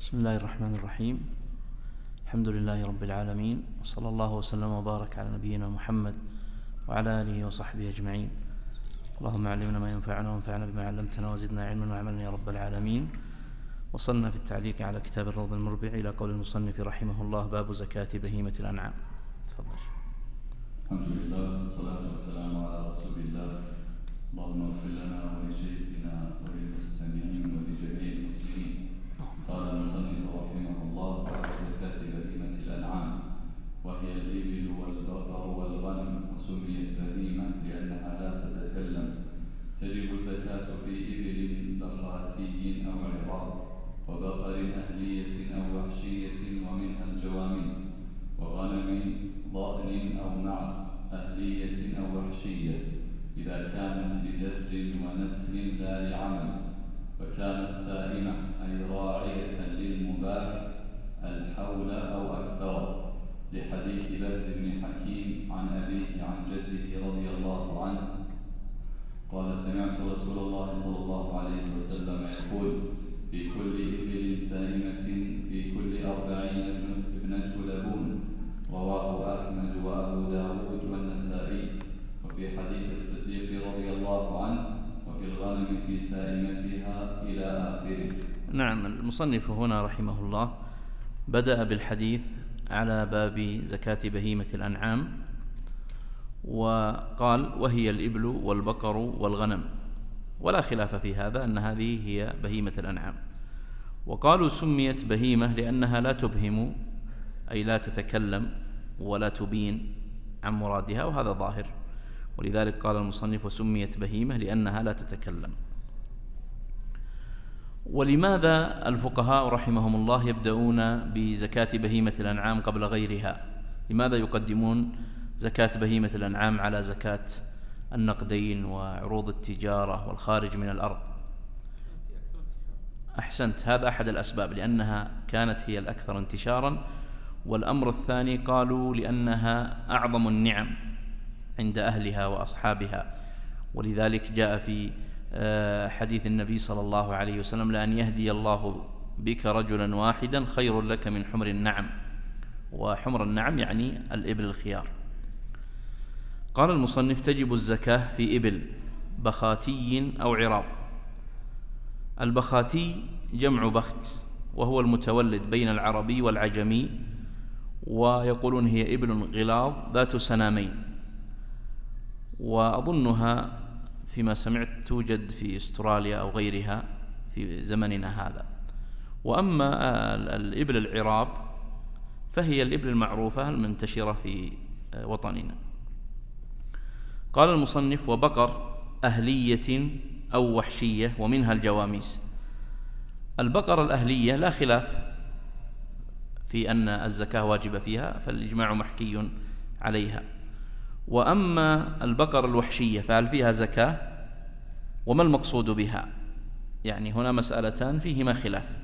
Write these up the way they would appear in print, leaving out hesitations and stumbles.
بسم الله الرحمن الرحيم. الحمد لله رب العالمين، وصلى الله وسلم وبارك على نبينا محمد وعلى آله وصحبه أجمعين. اللهم علمنا ما ينفعنا وانفعنا بما علمتنا وزدنا علما وعملا يا رب العالمين. وصلنا في التعليق على كتاب الروض المربع إلى قول المصنف رحمه الله: باب زكاة بهيمة الأنعام. تفضل. الحمد لله والصلاة والسلام على رسول الله. اللهم اغفر لنا ولشيخنا وللمستمعين ولجميع المسلمين. قال المصنف رحمه الله: باب زكاة بهيمة الأنعام، وهي الإبل والبقر والغنم، وسميت بهيمة لأنها لا تتكلم. تجب الزكاة في إبل بخاتي أو عراق، وبقر أهلية أو وحشية ومنها الجواميس، وغنم ضأن أو معز أهلية أو وحشية إذا كانت لجر ونسل لا لعمل، وكانت سائمة أي راعية للمباح الحول أو أكثر، لحديث بهز بن حكيم عن أبيه عن جده رضي الله عنه قال: سمعت رسول الله صلى الله عليه وسلم يقول: في كل إبل سائمة في كل 40 ابنة لبون. رواه أحمد وأبو داود والنسائي. وفي حديث الصديق رضي الله عنه: وفي الغنم في سائمتها إلى آخره. نعم، المصنف هنا رحمه الله بدأ بالحديث على باب زكاة بهيمة الأنعام، وقال: وهي الإبل والبقر والغنم، ولا خلاف في هذا أن هذه هي بهيمة الأنعام. وقالوا سميت بهيمة لأنها لا تبهم، أي لا تتكلم ولا تبين عن مرادها، وهذا ظاهر، ولذلك قال المصنف: وسميت بهيمة لأنها لا تتكلم. ولماذا الفقهاء رحمهم الله يبدأون بزكاة بهيمة الأنعام قبل غيرها؟ لماذا يقدمون زكاة بهيمة الأنعام على زكاة النقدين وعروض التجارة والخارج من الأرض؟ أحسنت، هذا أحد الأسباب، لأنها كانت هي الأكثر انتشارا. والأمر الثاني قالوا لأنها أعظم النعم عند أهلها وأصحابها، ولذلك جاء في حديث النبي صلى الله عليه وسلم: لأن يهدي الله بك رجلا واحدا خير لك من حمر النعم. وحمر النعم يعني الإبل الخيار. قال المصنف: تجب الزكاة في إبل بخاتي أو عراض. البخاتي جمع بخت، وهو المتولد بين العربي والعجمي، ويقولون هي إبل غلاظ ذات سنامين، وأظنها فيما سمعت توجد في أستراليا أو غيرها في زمننا هذا. وأما الإبل العراب فهي الإبل المعروفة المنتشرة في وطننا. قال المصنف: وبقر أهلية أو وحشية ومنها الجواميس. البقر الأهلية لا خلاف في أن الزكاة واجبة فيها، فالإجماع محكي عليها. وأما البقر الوحشية فهل فيها زكاة؟ وما المقصود بها؟ يعني هنا مسألتان فيهما خلاف: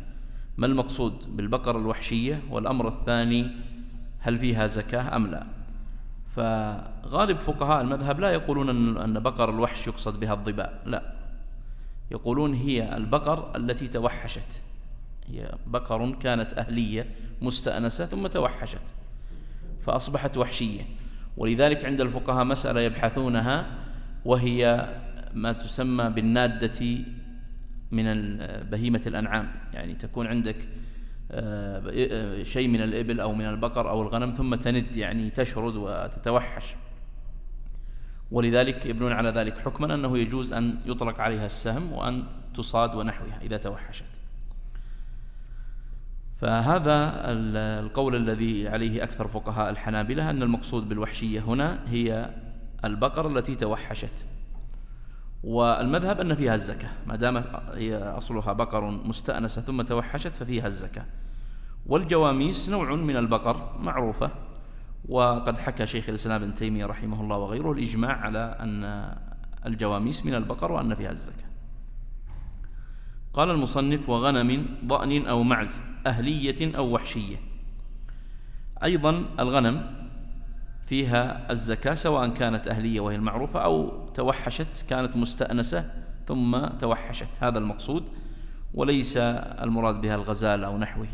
ما المقصود بالبقر الوحشية؟ والأمر الثاني: هل فيها زكاة أم لا؟ فغالب فقهاء المذهب لا يقولون أن بقر الوحش يقصد بها الظباء، لا، يقولون هي البقر التي توحشت، هي بقر كانت أهلية مستأنسة ثم توحشت فأصبحت وحشية. ولذلك عند الفقهاء مسألة يبحثونها، وهي ما تسمى بالنادة من بهيمة الأنعام، يعني تكون عندك شيء من الإبل أو من البقر أو الغنم ثم تند، يعني تشرد وتتوحش، ولذلك يبنون على ذلك حكما أنه يجوز أن يطلق عليها السهم وأن تصاد ونحوها إذا توحشت. فهذا القول الذي عليه أكثر فقهاء الحنابلة، أن المقصود بالوحشية هنا هي البقر التي توحشت. والمذهب أن فيها الزكاة، ما دام هي أصلها بقر مستأنسة ثم توحشت ففيها الزكاة. والجواميس نوع من البقر معروفة، وقد حكى شيخ الإسلام ابن تيمية رحمه الله وغيره الإجماع على أن الجواميس من البقر وأن فيها الزكاة. قال المصنف: وغنم ضأن أو معز أهلية أو وحشية. أيضا الغنم فيها الزكاة سواء كانت أهلية وهي المعروفة أو توحشت كانت مستأنسة ثم توحشت، هذا المقصود. وليس المراد بها الغزال أو نحوه.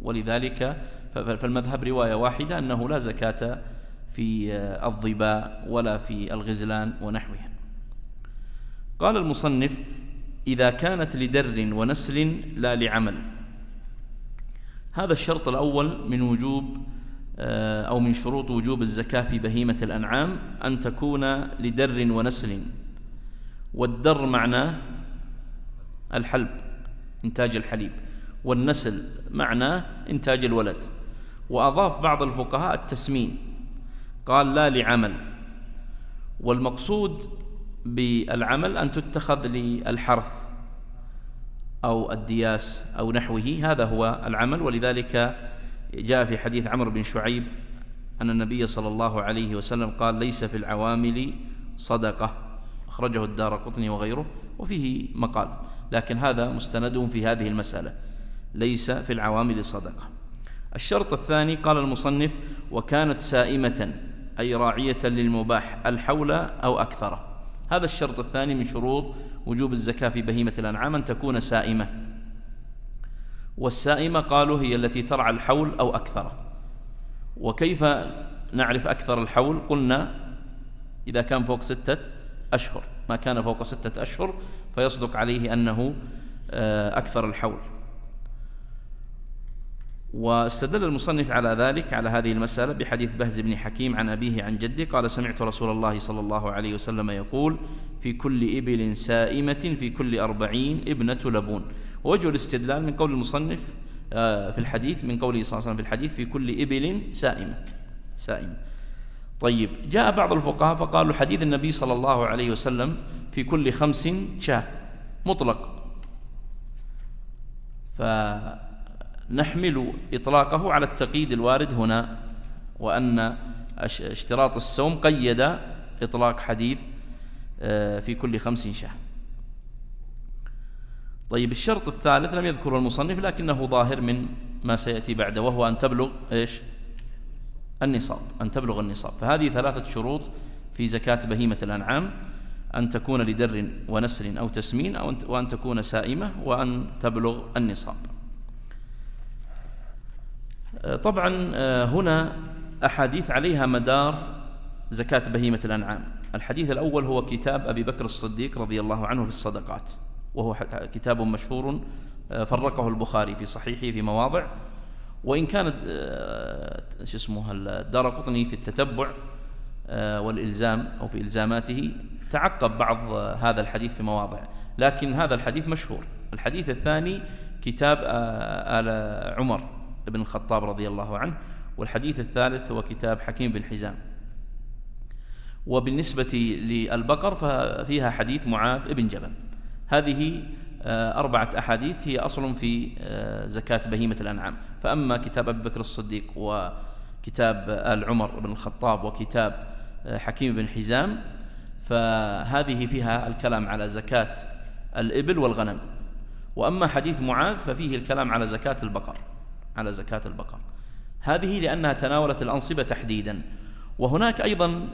ولذلك فالمذهب رواية واحدة أنه لا زكاة في الظباء ولا في الغزلان ونحوها. قال المصنف: إذا كانت لدر ونسل لا لعمل. هذا الشرط الأول من وجوب أو من شروط وجوب الزكاة في بهيمة الأنعام أن تكون لدر ونسل. والدر معناه الحلب، إنتاج الحليب، والنسل معناه إنتاج الولد. وأضاف بعض الفقهاء التسمين، قال لا لعمل، والمقصود بالعمل أن تتخذ للحرث أو الدياس أو نحوه، هذا هو العمل. ولذلك جاء في حديث عمرو بن شعيب أن النبي صلى الله عليه وسلم قال: ليس في العوامل صدقة، أخرجه الدارقطني وغيره، وفيه مقال، لكن هذا مستند في هذه المسألة، ليس في العوامل صدقة. الشرط الثاني قال المصنف: وكانت سائمة، أي راعية للمباح الحول أو أكثر. هذا الشرط الثاني من شروط وجوب الزكاة في بهيمة الأنعام، أن تكون سائمة. والسائمة قالوا هي التي ترعى الحول أو أكثر. وكيف نعرف أكثر الحول؟ قلنا إذا كان فوق 6 أشهر، ما كان فوق 6 أشهر فيصدق عليه أنه أكثر الحول. واستدل المصنف على ذلك، على هذه المسألة، بحديث بهز بن حكيم عن أبيه عن جده قال: سمعت رسول الله صلى الله عليه وسلم يقول: في كل إبل سائمة في كل 40 ابنة لبون. ووجه الاستدلال من قول المصنف في الحديث، من قوله صلى الله عليه وسلم في الحديث: في كل إبل سائمة. طيب، جاء بعض الفقهاء فقالوا حديث النبي صلى الله عليه وسلم في كل 5 شاة مطلق، فنحمل إطلاقه على التقييد الوارد هنا، وأن اشتراط السوم قيد إطلاق حديث في كل 5 شاة. طيب، الشرط الثالث لم يذكره المصنف لكنه ظاهر من ما سيأتي بعده، وهو أن تبلغ النصاب، أن تبلغ النصاب. فهذه 3 شروط في زكاة بهيمة الأنعام: أن تكون لدر ونسل أو تسمين، وأن تكون سائمة، وأن تبلغ النصاب. طبعا هنا أحاديث عليها مدار زكاة بهيمة الأنعام. الحديث الأول هو كتاب أبي بكر الصديق رضي الله عنه في الصدقات، وهو كتاب مشهور فرقه البخاري في صحيحه في مواضع، وإن كانت الدارقطني في التتبع والإلزام أو في إلزاماته تعقب بعض هذا الحديث في مواضع، لكن هذا الحديث مشهور. الحديث الثاني كتاب آل عمر بن الخطاب رضي الله عنه، والحديث الثالث هو كتاب حكيم بن حزام. وبالنسبة للبقر ففيها حديث معاذ بن جبل. هذه 4 أحاديث هي أصل في زكاة بهيمة الأنعام. فأما كتاب أبي بكر الصديق وكتاب آل عمر بن الخطاب وكتاب حكيم بن حزام فهذه فيها الكلام على زكاة الإبل والغنم. وأما حديث معاذ ففيه الكلام على زكاة البقر، هذه لأنها تناولت الأنصبة تحديدا. وهناك أيضا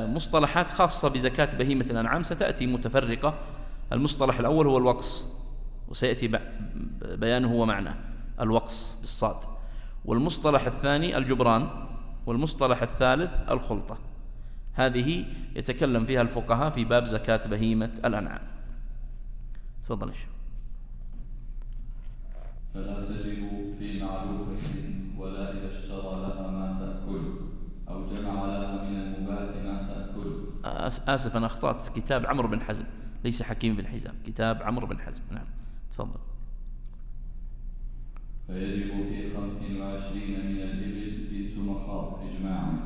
مصطلحات خاصة بزكاة بهيمة الأنعام ستأتي متفرقة. المصطلح الأول هو الوقص، وسيأتي بيانه ومعنى الوقص بالصاد. والمصطلح الثاني الجبران، والمصطلح الثالث الخلطة. هذه يتكلم فيها الفقهاء في باب زكاة بهيمة الأنعام. تفضل يا شيخ. فلا تجب في معروفة ولا إذا اشترى لها ما تأكل أو جمع لها من المباح ما تأكل. آسف أنا أخطأت، كتاب عمرو بن حزم ليس حكيم بن حزام، كتاب عمرو بن حزم. نعم تفضل. فيجب في 25 من الإبل بنت مخاض إجماعا،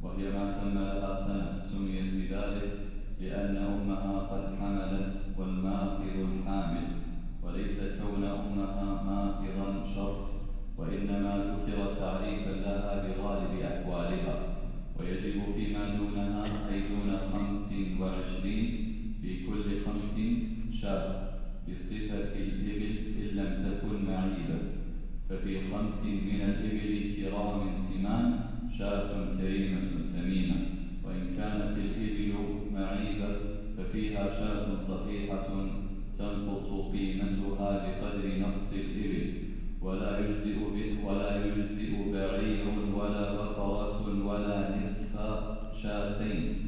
وهي ما تم لها سنة سميت بذلك لأن أمها قد حملت والماخذ الحامل، وليس كون أمها ماخذا شرط، وإنما ذكر تعريفا لها بغالب أحوالها. ويجب فيما دونها أي دون 25 في كل 5 شاة بصفة الإبل إن لم تكن معيبة. ففي 5 من الإبل كرام سمان شاة كريمة سمينة، وإن كانت الإبل معيبة ففيها شاة صحيحة تنقص قيمتها بقدر نقص الإبل، ولا يجزئ بعير ولا بقرة ولا نصف شاتين،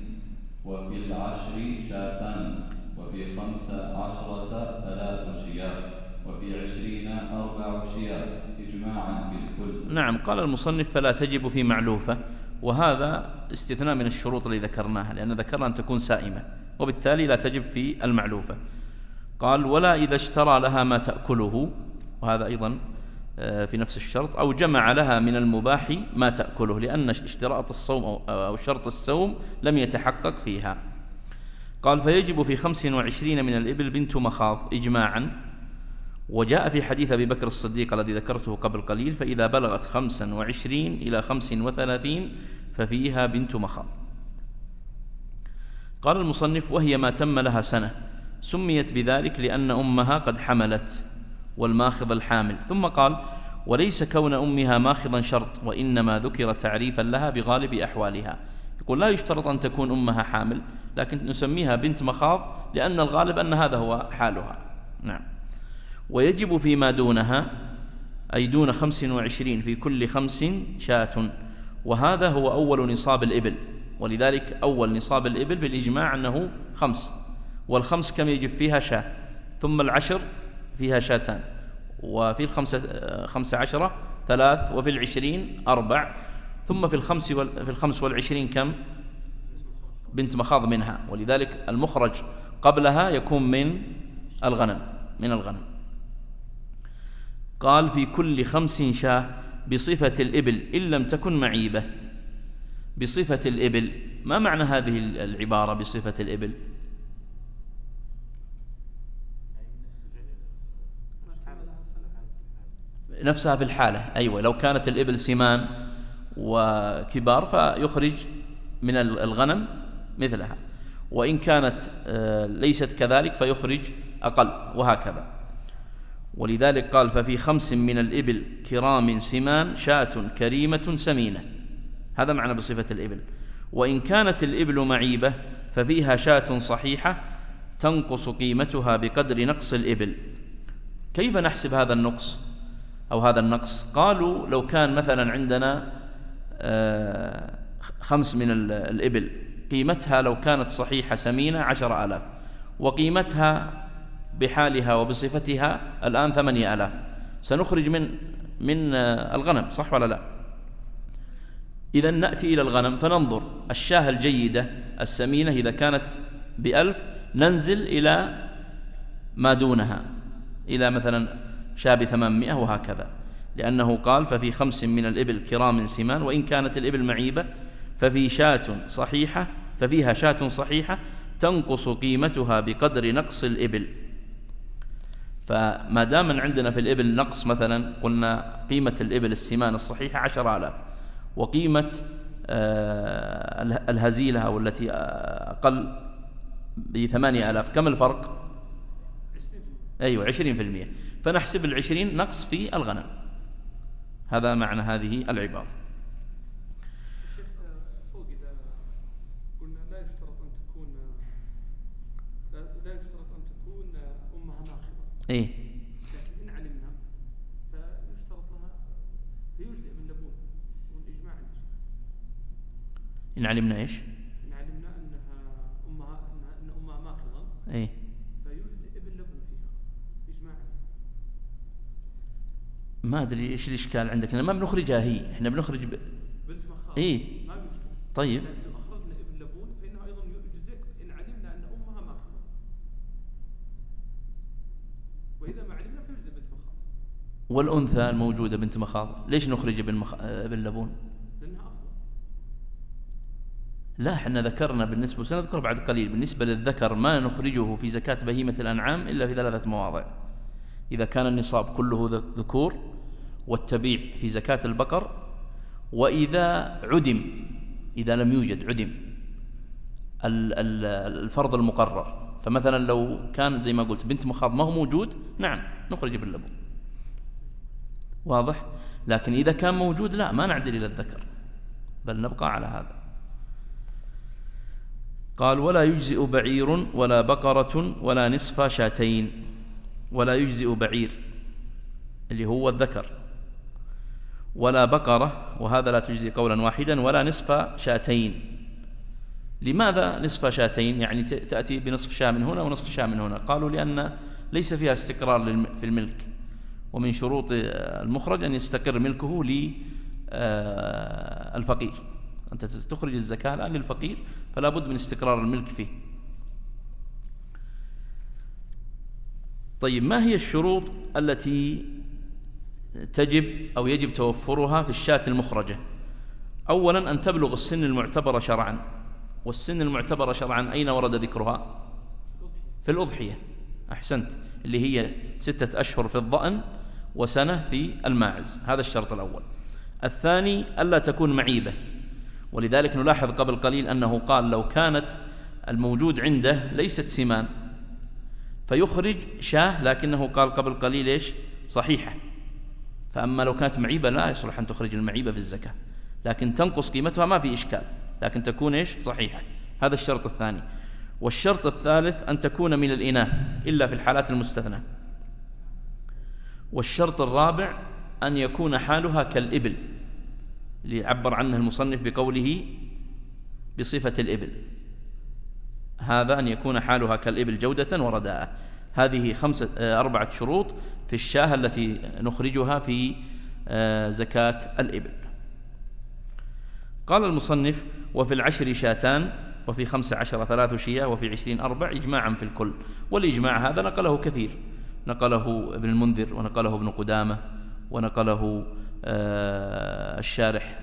وفي العشر شاتان، وفي 15 3 شياه، وفي 20 4 شياه، إجماعا في الكل. نعم. قال المصنف فلا تجب في معلوفة، وهذا استثناء من الشروط اللي ذكرناها، لأن ذكرنا أن تكون سائمة، وبالتالي لا تجب في المعلوفة. قال ولا إذا اشترى لها ما تأكله، وهذا أيضا في نفس الشرط، أو جمع لها من المباح ما تأكله، لأن اشتراط الصوم أو شرط الصوم لم يتحقق فيها. قال فيجب في 25 من الإبل بنت مخاض إجماعا، وجاء في حديث أبي بكر الصديق الذي ذكرته قبل قليل فإذا بلغت 25 إلى 35 ففيها بنت مخاض. قال المصنف وهي ما تم لها سنة، سميت بذلك لأن أمها قد حملت، والماخض الحامل. ثم قال وليس كون أمها ماخضا شرط، وإنما ذكر تعريفا لها بغالب أحوالها. يقول لا يشترط أن تكون أمها حامل، لكن نسميها بنت مخاض لأن الغالب أن هذا هو حالها. نعم. ويجب فيما دونها أي دون 25 في كل 5 شاة، وهذا هو أول نصاب الإبل، ولذلك أول نصاب الإبل بالإجماع أنه 5، والخمس كم يجب فيها شاة، ثم العشر فيها شاتان، وفي 15 3، وفي 20 4، ثم في 25 كم بنت مخاض منها، ولذلك المخرج قبلها يكون من الغنم. قال في كل 5 شاة بصفة الإبل إن لم تكن معيبة. بصفة الإبل، ما معنى هذه العبارة بصفة الإبل؟ نفسها في الحالة، أيوة. لو كانت الإبل سمان وكبار فيخرج من الغنم مثلها، وإن كانت ليست كذلك فيخرج أقل، وهكذا. ولذلك قال ففي 5 من الإبل كرام سمان شاة كريمة سمينة، هذا معنى بصفة الإبل. وإن كانت الإبل معيبة ففيها شاة صحيحة تنقص قيمتها بقدر نقص الإبل. كيف نحسب هذا النقص أو هذا النقص؟ قالوا لو كان مثلا عندنا 5 من الإبل قيمتها لو كانت صحيحة سمينة 10,000، وقيمتها بحالها وبصفتها الآن 8,000، سنخرج من الغنم، صح ولا لا؟ إذا نأتي إلى الغنم فننظر الشاة الجيدة السمينة إذا كانت ب1000 ننزل إلى ما دونها، إلى مثلا شاة ب800 وهكذا، لأنه قال ففي 5 من الإبل كرام سمان، وإن كانت الإبل معيبة ففيها شاة صحيحة تنقص قيمتها بقدر نقص الإبل. فما دام عندنا في الإبل نقص، مثلا قلنا قيمة الإبل السمان الصحيحة 10,000، وقيمة الهزيلة أو التي أقل ب8,000، كم الفرق؟ 20%. فنحسب 20 نقص في الغنم. هذا معنى هذه العبارة. فوق إذا قلنا لا يشترط أن تكون أمها ناخضة، إيه؟ لكن إن علمنا فيشترط لها فيجزئ باللبون والإجماع. إن علمنا إيش؟ إن علمنا أن أمها ماخضة، إيه؟ فيجزئ باللبون فيها إجماعا. ما أدري إيش الإشكال عندك، ما بنخرجها هي، إحنا بنخرج بنت مخاض. إيه؟ ما مشكلة. طيب. لكن لو أخرجنا ابن لبون فإنه أيضا يجزئ إن علمنا أن أمها ماخضة، وإذا ما علمنا فيجزئ بنت مخاض. والأنثى الموجودة بنت مخاض ليش نخرج ابن لبون؟ لأنها أفضل. لا، احنا ذكرنا بالنسبة، سنذكر بعد قليل، بالنسبة للذكر ما نخرجه في زكاة بهيمة الأنعام إلا في 3 مواضع: إذا كان النصاب كله ذكور، والتبيع في زكاة البقر، وإذا عدم، إذا لم يوجد عدم الفرض المقرر. فمثلا لو كانت زي ما قلت بنت مخاض ما هو موجود، نعم نخرج باللبون، واضح. لكن إذا كان موجود لا، ما نعدل إلى الذكر، بل نبقى على هذا. قال ولا يجزئ بعير ولا بقرة ولا نصف شاتين. ولا يجزئ بعير اللي هو الذكر، ولا بقرة، وهذا لا تجزي قولا واحدا، ولا نصف شاتين. لماذا نصف شاتين؟ يعني تأتي بنصف شاة من هنا ونصف شاة من هنا. قالوا لأن ليس فيها استقرار في الملك، ومن شروط المخرج أن يستقر ملكه للفقير. أنت تخرج الزكاة الآن للفقير، فلا بد من استقرار الملك فيه. طيب، ما هي الشروط التي تجب أو يجب توفرها في الشاة المخرجة؟ أولا أن تبلغ السن المعتبر شرعا. والسن المعتبر شرعا أين ورد ذكرها؟ في الأضحية. أحسنت، اللي هي 6 أشهر في الضأن وسنة في الماعز. هذا الشرط الأول. الثاني ألا تكون معيبة، ولذلك نلاحظ قبل قليل أنه قال لو كانت الموجود عنده ليست سمان فيخرج شاه، لكنه قال قبل قليل إيش؟ صحيحة. فأما لو كانت معيبة لا يصلح أن تخرج المعيبة في الزكاة، لكن تنقص قيمتها ما في إشكال، لكن تكون إيش؟ صحيحة. هذا الشرط الثاني. والشرط الثالث أن تكون من الإناث إلا في الحالات المستثنى. والشرط الرابع أن يكون حالها كالإبل، اللي عبر عنه المصنف بقوله بصفة الإبل. هذا أن يكون حالها كالإبل جودة ورداء. هذه 4 شروط في الشاة التي نخرجها في زكاة الإبل. قال المصنف وفي 10 شاتان، وفي 15 3 شياه، وفي 20 4 إجماعا في الكل. والإجماع هذا نقله كثير، نقله ابن المنذر، ونقله ابن قدامة، ونقله الشارح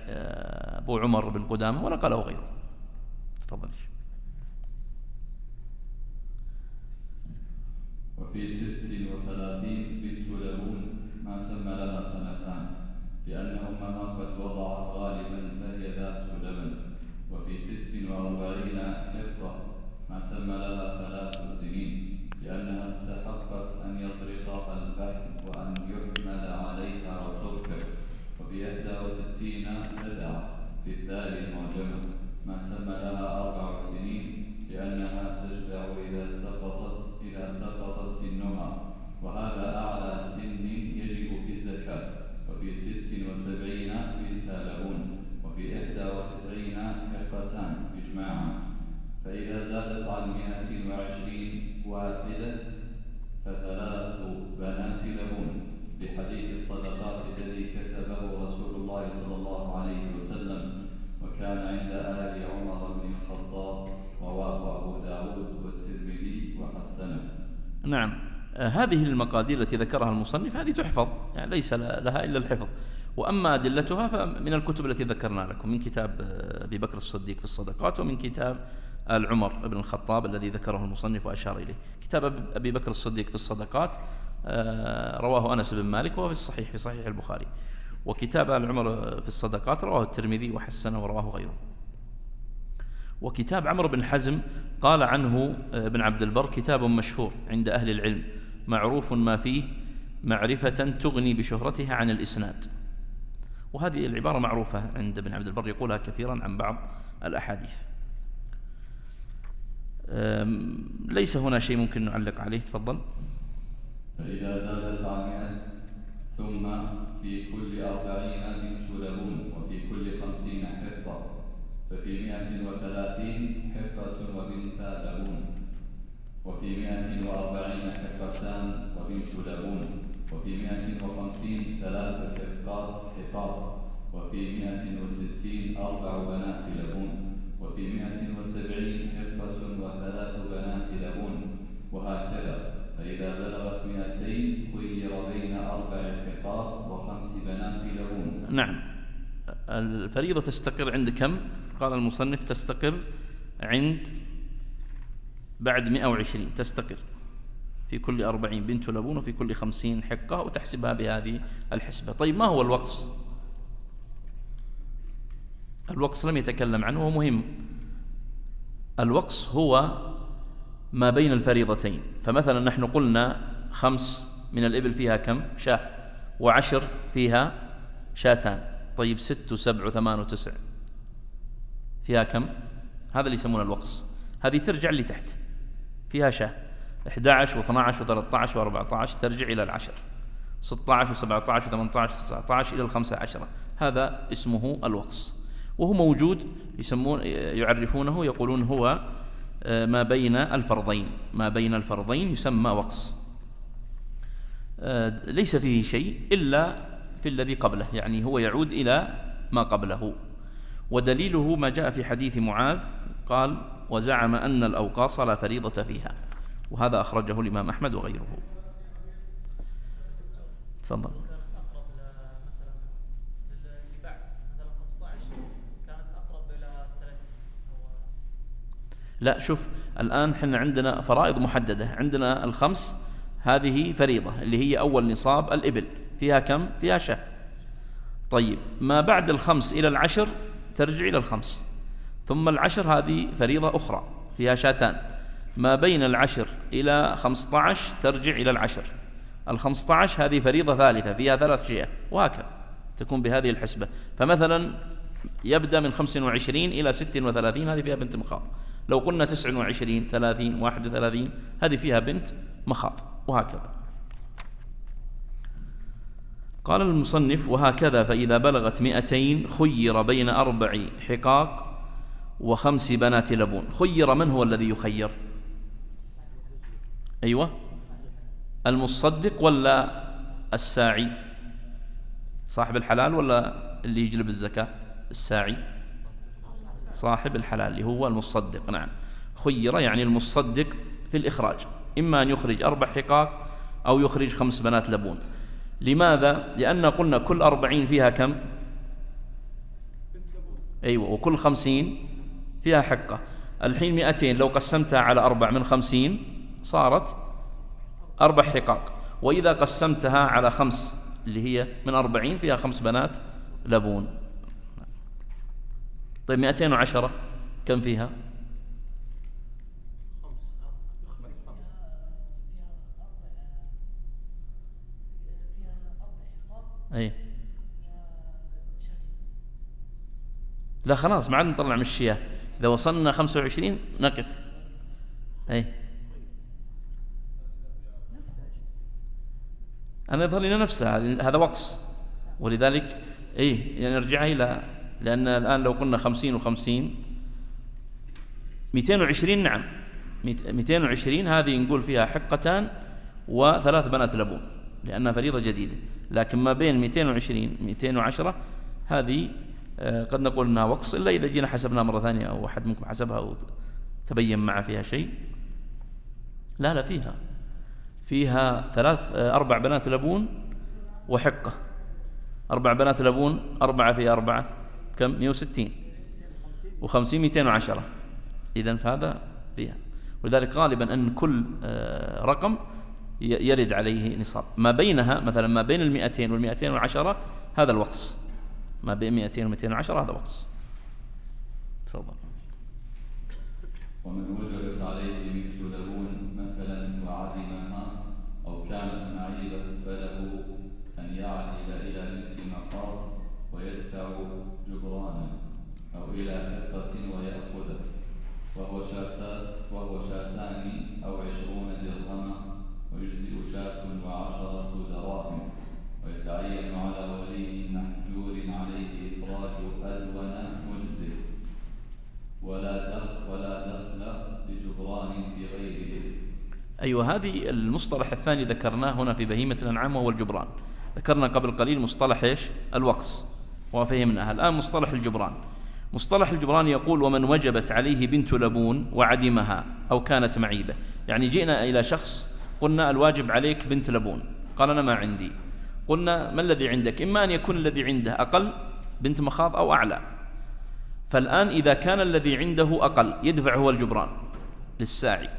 أبو عمر بن قدامة، ونقله غيره. تفضل. وفي 36 بنت لبون ما تم لها 2 سنتان، لأن أمها قد وضعت غالبا فهي ذات لبن. وفي 46 حقة ما تم لها 3 سنين، لأنها استحقت أن يطرقها الفحم وأن يحمل عليها وتركب. وفي 61 جدع بالدال المعجمة ما تم لها 4 سنين، لأنها تجدع إذا سقطت سنها، وهذا أعلى سن يجب في الزكاة. وفي 76 بنت لبون، وفي 91 حقتان إجماعا. فإذا زادت عن 120 واحدة ف3 بنات لبون، بحديث الصدقات الذي كتبه رسول الله صلى الله عليه وسلم، وكان عند آل عمر بن الخطاب، رواه أبو داود والترمذي وحسنه. نعم، هذه المقادير التي ذكرها المصنف هذه تحفظ، يعني ليس لها إلا الحفظ. وأما أدلتها فمن الكتب التي ذكرنا لكم، من كتاب أبي بكر الصديق في الصدقات، ومن كتاب آل عمر بن الخطاب الذي ذكره المصنف وأشار إليه. كتاب أبي بكر الصديق في الصدقات رواه أنس بن مالك، وهو في صحيح البخاري. وكتاب آل عمر في الصدقات رواه الترمذي وحسنه ورواه غيره. وكتاب عمرو بن حزم قال عنه ابن عبد البر كتاب مشهور عند أهل العلم، معروف ما فيه معرفة تغني بشهرتها عن الإسناد. وهذه العبارة معروفة عند ابن عبد البر، يقولها كثيرا عن بعض الأحاديث. ليس هنا شيء ممكن نعلق عليه. تفضل. فإذا زادت عن 100 ثم في كل 40 بنت لبون، وفي كل 50 حقة، ففي 130 حقة وبنت لبون، وفي 140 حقتان وبنت لبون، وفي 150 3 حقات، وفي 160 4 بنات لبون، وفي 170 حقة و3 بنات لبون، وهكذا. فإذا بلغت 200 خير بين 4 حقات و5 بنات لبون. نعم، الفريضة تستقر عند كم؟ قال المصنف تستقر عند بعد 120، تستقر في كل 40 بنت لبون، وفي كل 50 حقة، وتحسبها بهذه الحسبة. طيب، ما هو الوقص؟ الوقص لم يتكلم عنه، ومهم. الوقص هو ما بين الفريضتين. فمثلا نحن قلنا 5 من الإبل فيها كم؟ شاة، و10 فيها شاتان. طيب 6 و7 و8 و9 فيها كم؟ هذا اللي يسمونه الوقص. هذه ترجع اللي تحت، فيها شاة 11 و12 و13 و14 ترجع إلى العشر، 16 و17 و18 و19 إلى 15، هذا اسمه الوقص، وهو موجود يعرفونه يقولون هو ما بين الفرضين، ما بين الفرضين يسمى وقص، ليس فيه شيء إلا في الذي قبله، يعني هو يعود إلى ما قبله. ودليله ما جاء في حديث معاذ قال: وزعم أن الأوقاص لا فريضة فيها، وهذا أخرجه الإمام أحمد وغيره. تفضل. لا شوف، الآن حنا عندنا فرائض محددة، عندنا الخمس هذه فريضة اللي هي أول نصاب الإبل، فيها كم؟ فيها شاة. طيب ما بعد الخمس إلى العشر ترجع إلى الخمس، ثم العشر هذه فريضة أخرى فيها شاتان، ما بين العشر إلى 15 ترجع إلى العشر، 15 هذه فريضة ثالثة فيها 3 شياه، وهكذا تكون بهذه الحسبة. فمثلا يبدأ من 25 إلى 36 هذه فيها بنت مخاض، لو قلنا 29 30 31 هذه فيها بنت مخاض، وهكذا. قال المصنف: وهكذا فإذا بلغت 200 خير بين 4 حقاق و5 بنات لبون. خير، من هو الذي يخير؟ أيوة، المصدق ولا الساعي؟ صاحب الحلال ولا اللي يجلب الزكاة؟ الساعي، صاحب الحلال اللي هو المصدق. نعم، خير يعني المصدق في الإخراج، إما أن يخرج 4 حقاق أو يخرج 5 بنات لبون. لماذا؟ لأن قلنا كل 40 فيها كم؟ أيوة، وكل 50 فيها حقة. الحين 200 لو قسمتها على 4 من 50 صارت 4 حقاق، وإذا قسمتها على 5 اللي هي من 40 فيها 5 بنات لبون. طيب 210 كم فيها؟ أي لا خلاص ما عاد نطلع من الشياه، إذا وصلنا 25 نقف. أي أنا يظهر لنا نفسها، هذا وقص، ولذلك يعني نرجع إلى، لأن الآن لو قلنا 50 و50 220. نعم 220 هذه نقول فيها حقتان و3 بنات لبون لأنها فريضة جديدة، لكن ما بين 220 210 هذه قد نقول أنها وقص، إلا إذا جينا حسبنا مرة ثانية أو أحد منكم حسبها وتبين معه فيها شيء. لا فيها 4 بنات لبون وحقة، 4 بنات لبون 4 في 4 كم؟ 160 و50 210، إذن فهذا فيها. ولذلك غالبا أن كل رقم يرد عليه نصاب، ما بينها مثلا ما بين 200 وال210 هذا الوقص، ما بين 200 و210 هذا وقص. تفضل. ومن وجبت عليه بنت لبون مثلا وعدمها أو كانت معيبة فله أن يعدل إلى بنت مخاض ويدفع جبرانا أو إلى حقة ويأخذه، وهو شاتان أو 20 درهما، ويجزئ شاة و10 دراهم، ويتعين على ولي محجور عليه إخراج أدون مجزئ، ولا دخل لجبران في غيره. أيوة، هذه المصطلح الثاني ذكرناه هنا في بهيمة الأنعام وهو الجبران. ذكرنا قبل قليل مصطلح إيش؟ الوقص، وفهمناها. الآن مصطلح الجبران. مصطلح الجبران يقول: ومن وجبت عليه بنت لبون وعدمها أو كانت معيبة. يعني جئنا إلى شخص قلنا الواجب عليك بنت لبون، قال أنا ما عندي. قلنا ما الذي عندك؟ إما أن يكون الذي عنده أقل بنت مخاض أو أعلى. فالآن إذا كان الذي عنده أقل يدفع هو الجبران للساعي،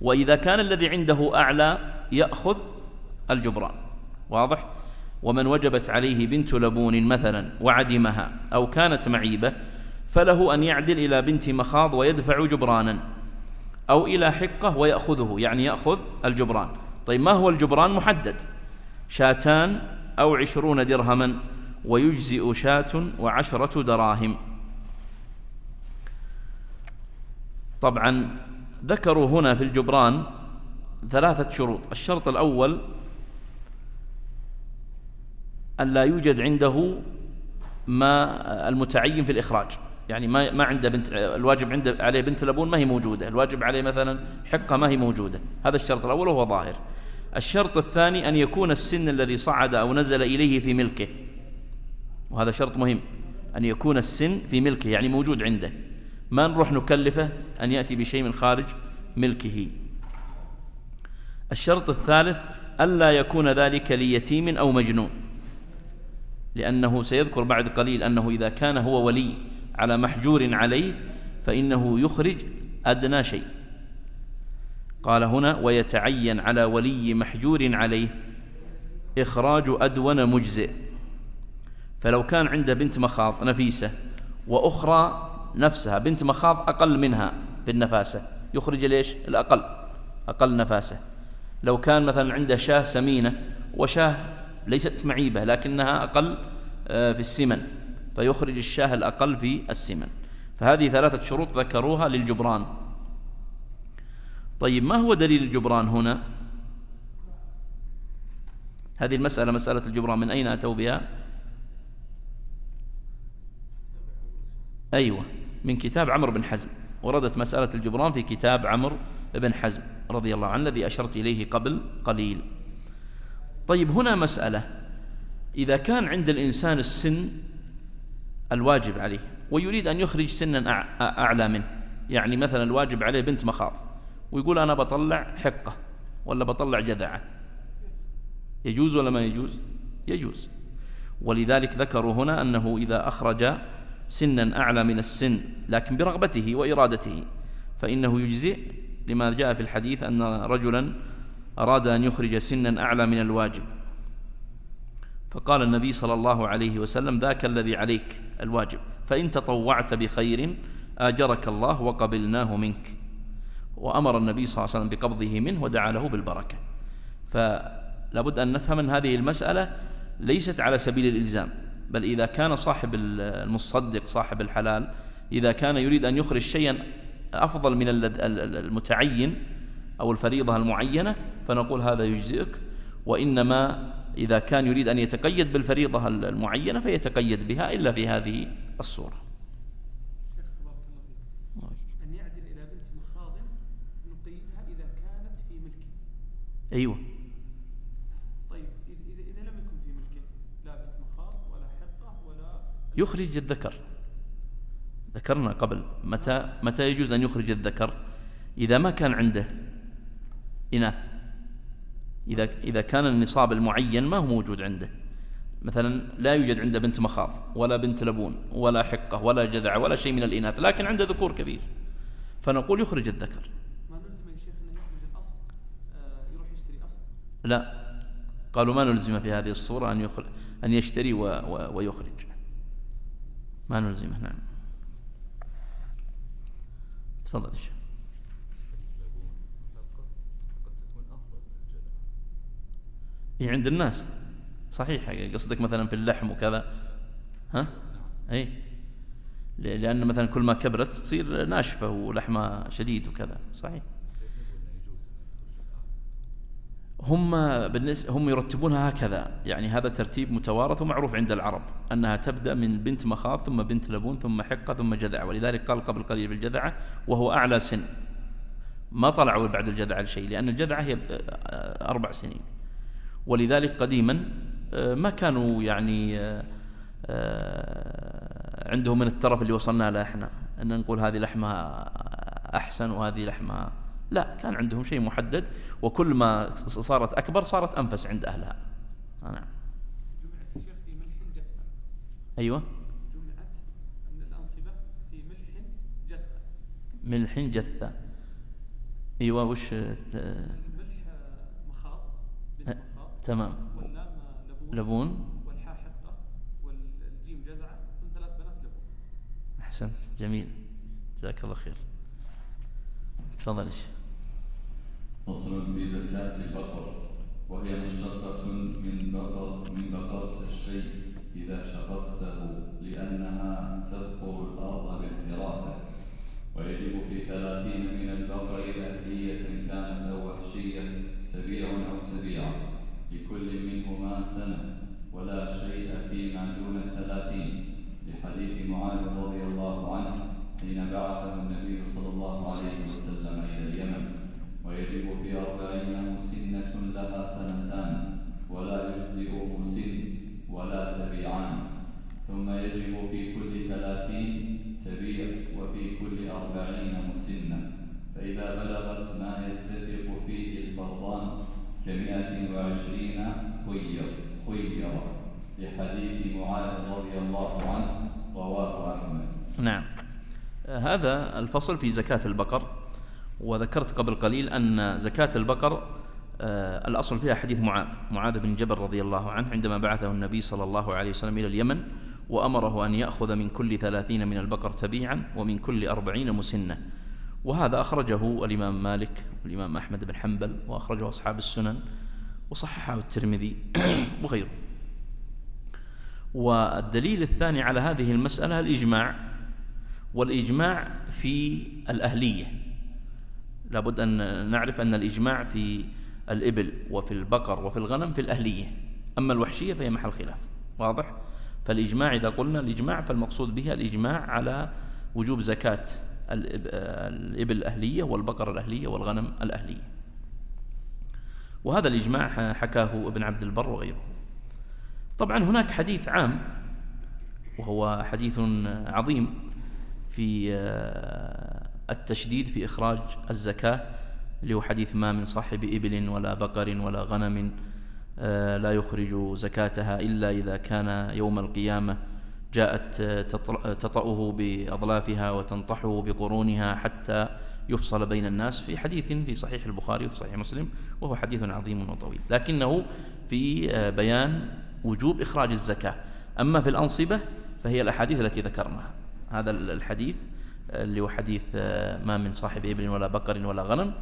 وإذا كان الذي عنده أعلى يأخذ الجبران. واضح؟ ومن وجبت عليه بنت لبون مثلا وعدمها أو كانت معيبة فله أن يعدل إلى بنت مخاض ويدفع جبرانا، أو إلى حقة ويأخذه، يعني يأخذ الجبران. طيب ما هو الجبران؟ محدد: شاتان أو 20 درهما، ويجزئ شاة و10 دراهم. طبعا ذكروا هنا في الجبران 3 شروط. الشرط الأول أن لا يوجد عنده ما المتعين في الإخراج، يعني ما عنده بنت، الواجب عنده عليه بنت لبون ما هي موجودة، الواجب عليه مثلا حقة ما هي موجودة. هذا الشرط الأول وهو ظاهر. الشرط الثاني أن يكون السن الذي صعد أو نزل إليه في ملكه، وهذا شرط مهم، أن يكون السن في ملكه يعني موجود عنده، ما نروح نكلفه أن يأتي بشيء من خارج ملكه. الشرط الثالث ألا يكون ذلك ليتيم أو مجنون، لأنه سيذكر بعد قليل أنه إذا كان هو ولي على محجور عليه فإنه يخرج أدنى شيء. قال هنا ويتعين على ولي محجور عليه إخراج أدون مجزئ. فلو كان عنده بنت مخاض نفيسة وأخرى نفسها بنت مخاض أقل منها في النفاسة، يخرج ليش؟ الأقل، أقل نفاسة. لو كان مثلا عنده شاه سمينة وشاه ليست معيبة لكنها أقل في السمن، فيخرج الشاه الأقل في السمن. فهذه 3 شروط ذكروها للجبران. طيب ما هو دليل الجبران هنا؟ هذه المسألة مسألة الجبران من أين أتوا بها؟ أيوة، من كتاب عمرو بن حزم. وردت مسألة الجبران في كتاب عمرو بن حزم رضي الله عنه الذي أشرت إليه قبل قليل. طيب هنا مسألة، إذا كان عند الإنسان السن الواجب عليه ويريد أن يخرج سنا أعلى منه، يعني مثلا الواجب عليه بنت مخاض ويقول أنا بطلع حقة ولا بطلع جذعة، يجوز ولا ما يجوز؟ يجوز. ولذلك ذكروا هنا أنه إذا أخرج سنا أعلى من السن لكن برغبته وإرادته فإنه يجزئ، لما جاء في الحديث أن رجلا أراد أن يخرج سنا أعلى من الواجب فقال النبي صلى الله عليه وسلم ذاك الذي عليك الواجب، فإن تطوعت بخير آجرك الله وقبلناه منك. وأمر النبي صلى الله عليه وسلم بقبضه منه ودعا له بالبركة. فلا بد أن نفهم أن هذه المسألة ليست على سبيل الإلزام، بل إذا كان صاحب المصدق صاحب الحلال إذا كان يريد أن يخرج شيئا أفضل من المتعين أو الفريضة المعينة فنقول هذا يجزئك. وإنما إذا كان يريد أن يتقيد بالفريضة المعينة فيتقيد بها إلا في هذه الصورة. أن يعدل إلى بنت مخاض نقيدها إذا كانت في ملكه. أيوة. طيب إذا لم يكن في ملكه لا بنت مخاض ولا حقة ولا يخرج الذكر. ذكرنا قبل متى يجوز أن يخرج الذكر؟ إذا ما كان عنده إناث، إذا كان النصاب المعين ما هو موجود عنده، مثلا لا يوجد عنده بنت مخاض ولا بنت لبون ولا حقة ولا جذع ولا شيء من الإناث لكن عنده ذكور كبير، فنقول يخرج الذكر. ما نلزم يا شيخ أنه يخرج الأصل يروح يشتري أصل؟ لا، قالوا ما نلزم في هذه الصورة أن يشتري ويخرج، ما نلزمه. نعم تفضل يا شيخ. عند الناس صحيح، قصدك مثلا في اللحم وكذا، ها؟ اي، لأن مثلا كل ما كبرت تصير ناشفة ولحمها شديد وكذا، صحيح. هم يرتبونها هكذا، يعني هذا ترتيب متوارث ومعروف عند العرب أنها تبدأ من بنت مخاض ثم بنت لبون ثم حقة ثم جذع، ولذلك قال قبل قليل بالجذعة وهو أعلى سن، ما طلعوا بعد الجذعة لشيء لأن الجذعة هي 4 سنين. ولذلك قديما ما كانوا يعني عندهم من الترف اللي وصلنا له احنا أن نقول هذه لحمها أحسن وهذه لحمها، لا، كان عندهم شيء محدد، وكل ما صارت أكبر صارت أنفس عند أهلها. نعم. جمعت الشيخ في ملح جثة. أيوة، جمعت من الأنصبة في ملح جثة. ملح جثة. أيوة، وش ملح مخاض بنت مخاض. تمام. واللام لبون والحاء حقة والجيم جذعة ثم 3 بنات لبون. أحسنت، جميل، جزاك الله خير. تفضل يا شيخ. فصل في زكاة البقر، وهي مشتقة من بقرة الشيء إذا شققته، لأنها تبقر الأرض بالحرافة، ويجب في 30 من البقر أهلية كانت أو وحشية تبيع أو تبيعة لكل منهما سنة ولا شيء فيما دون 30 لحديث معاذ رضي الله عنه حين بعثه النبي صلى الله عليه وسلم إلى اليمن. ويجب في 40 مسنة لها سنتان ولا يجزئ مسن ولا تبيعان. ثم يجب في كل 30 تبيع وفي كل 40 مسنة، فإذا بلغت ما يتفق فيه الفرضان ك120 خير لحديث معاذ رضي الله عنه رواه أحمد. نعم. هذا الفصل في زكاة البقر. وذكرت قبل قليل أن زكاة البقر الأصل فيها حديث معاذ بن جبل رضي الله عنه عندما بعثه النبي صلى الله عليه وسلم إلى اليمن وأمره أن يأخذ من كل 30 من البقر تبيعا ومن كل 40 مسنة. وهذا أخرجه الإمام مالك والإمام أحمد بن حنبل وأخرجه أصحاب السنن وصححه الترمذي وغيره. والدليل الثاني على هذه المسألة الإجماع، والإجماع في الأهلية. لابد أن نعرف أن الإجماع في الإبل وفي البقر وفي الغنم في الأهلية، أما الوحشية فهي محل خلاف. واضح؟ فالإجماع إذا قلنا الإجماع فالمقصود به الإجماع على وجوب زكاة الإبل الأهلية والبقر الأهلية والغنم الأهلية. وهذا الإجماع حكاه ابن عبد البر وغيره. طبعا هناك حديث عام وهو حديث عظيم في التشديد في إخراج الزكاة، اللي هو حديث ما من صاحب إبل ولا بقر ولا غنم لا يخرج زكاتها إلا إذا كان يوم القيامة جاءت تطأه بأضلافها وتنطحه بقرونها حتى يفصل بين الناس، في حديث في صحيح البخاري وفي صحيح مسلم، وهو حديث عظيم وطويل، لكنه في بيان وجوب إخراج الزكاة. أما في الأنصبة فهي الأحاديث التي ذكرناها. هذا الحديث اللي هو حديث ما من صاحب إبل ولا بقر ولا غنم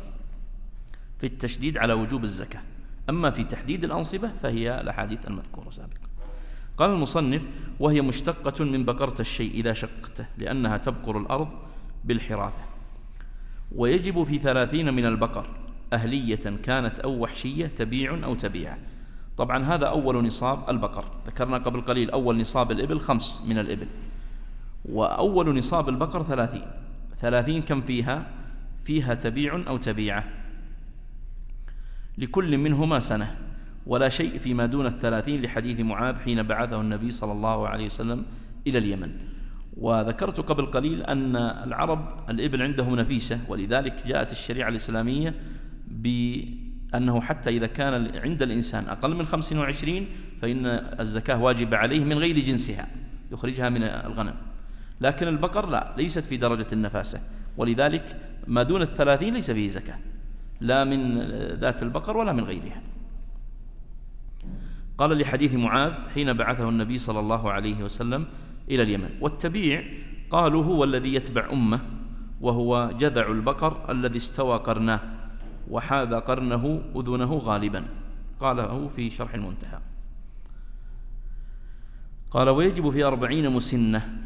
في التشديد على وجوب الزكاة. أما في تحديد الأنصبة فهي الأحاديث المذكورة سابقا. قال المصنف: وهي مشتقة من بقرت الشيء إذا شقته، لأنها تبقر الأرض بالحراثة. ويجب في 30 من البقر أهلية كانت أو وحشية تبيع أو تبيع. طبعا هذا أول نصاب البقر. ذكرنا قبل قليل أول نصاب الإبل 5 من الإبل، وأول نصاب البقر 30 كم فيها تبيع أو تبيعة لكل منهما سنة ولا شيء فيما دون 30 لحديث معاذ حين بعثه النبي صلى الله عليه وسلم إلى اليمن. وذكرت قبل قليل أن العرب الإبل عندهم نفيسة، ولذلك جاءت الشريعة الإسلامية بأنه حتى إذا كان عند الإنسان أقل من 25 فإن الزكاة واجبة عليه من غير جنسها، يخرجها من الغنم. لكن البقر لا، ليست في درجة النفاسة، ولذلك ما دون 30 ليس فيه زكاة، لا من ذات البقر ولا من غيرها. قال لحديث معاذ حين بعثه النبي صلى الله عليه وسلم إلى اليمن. والتبيع قالوا هو الذي يتبع أمه، وهو جذع البقر الذي استوى قرناه وحاذ قرنه أذنه غالبا، قاله في شرح المنتهى. قال: ويجب في 40 مسنة،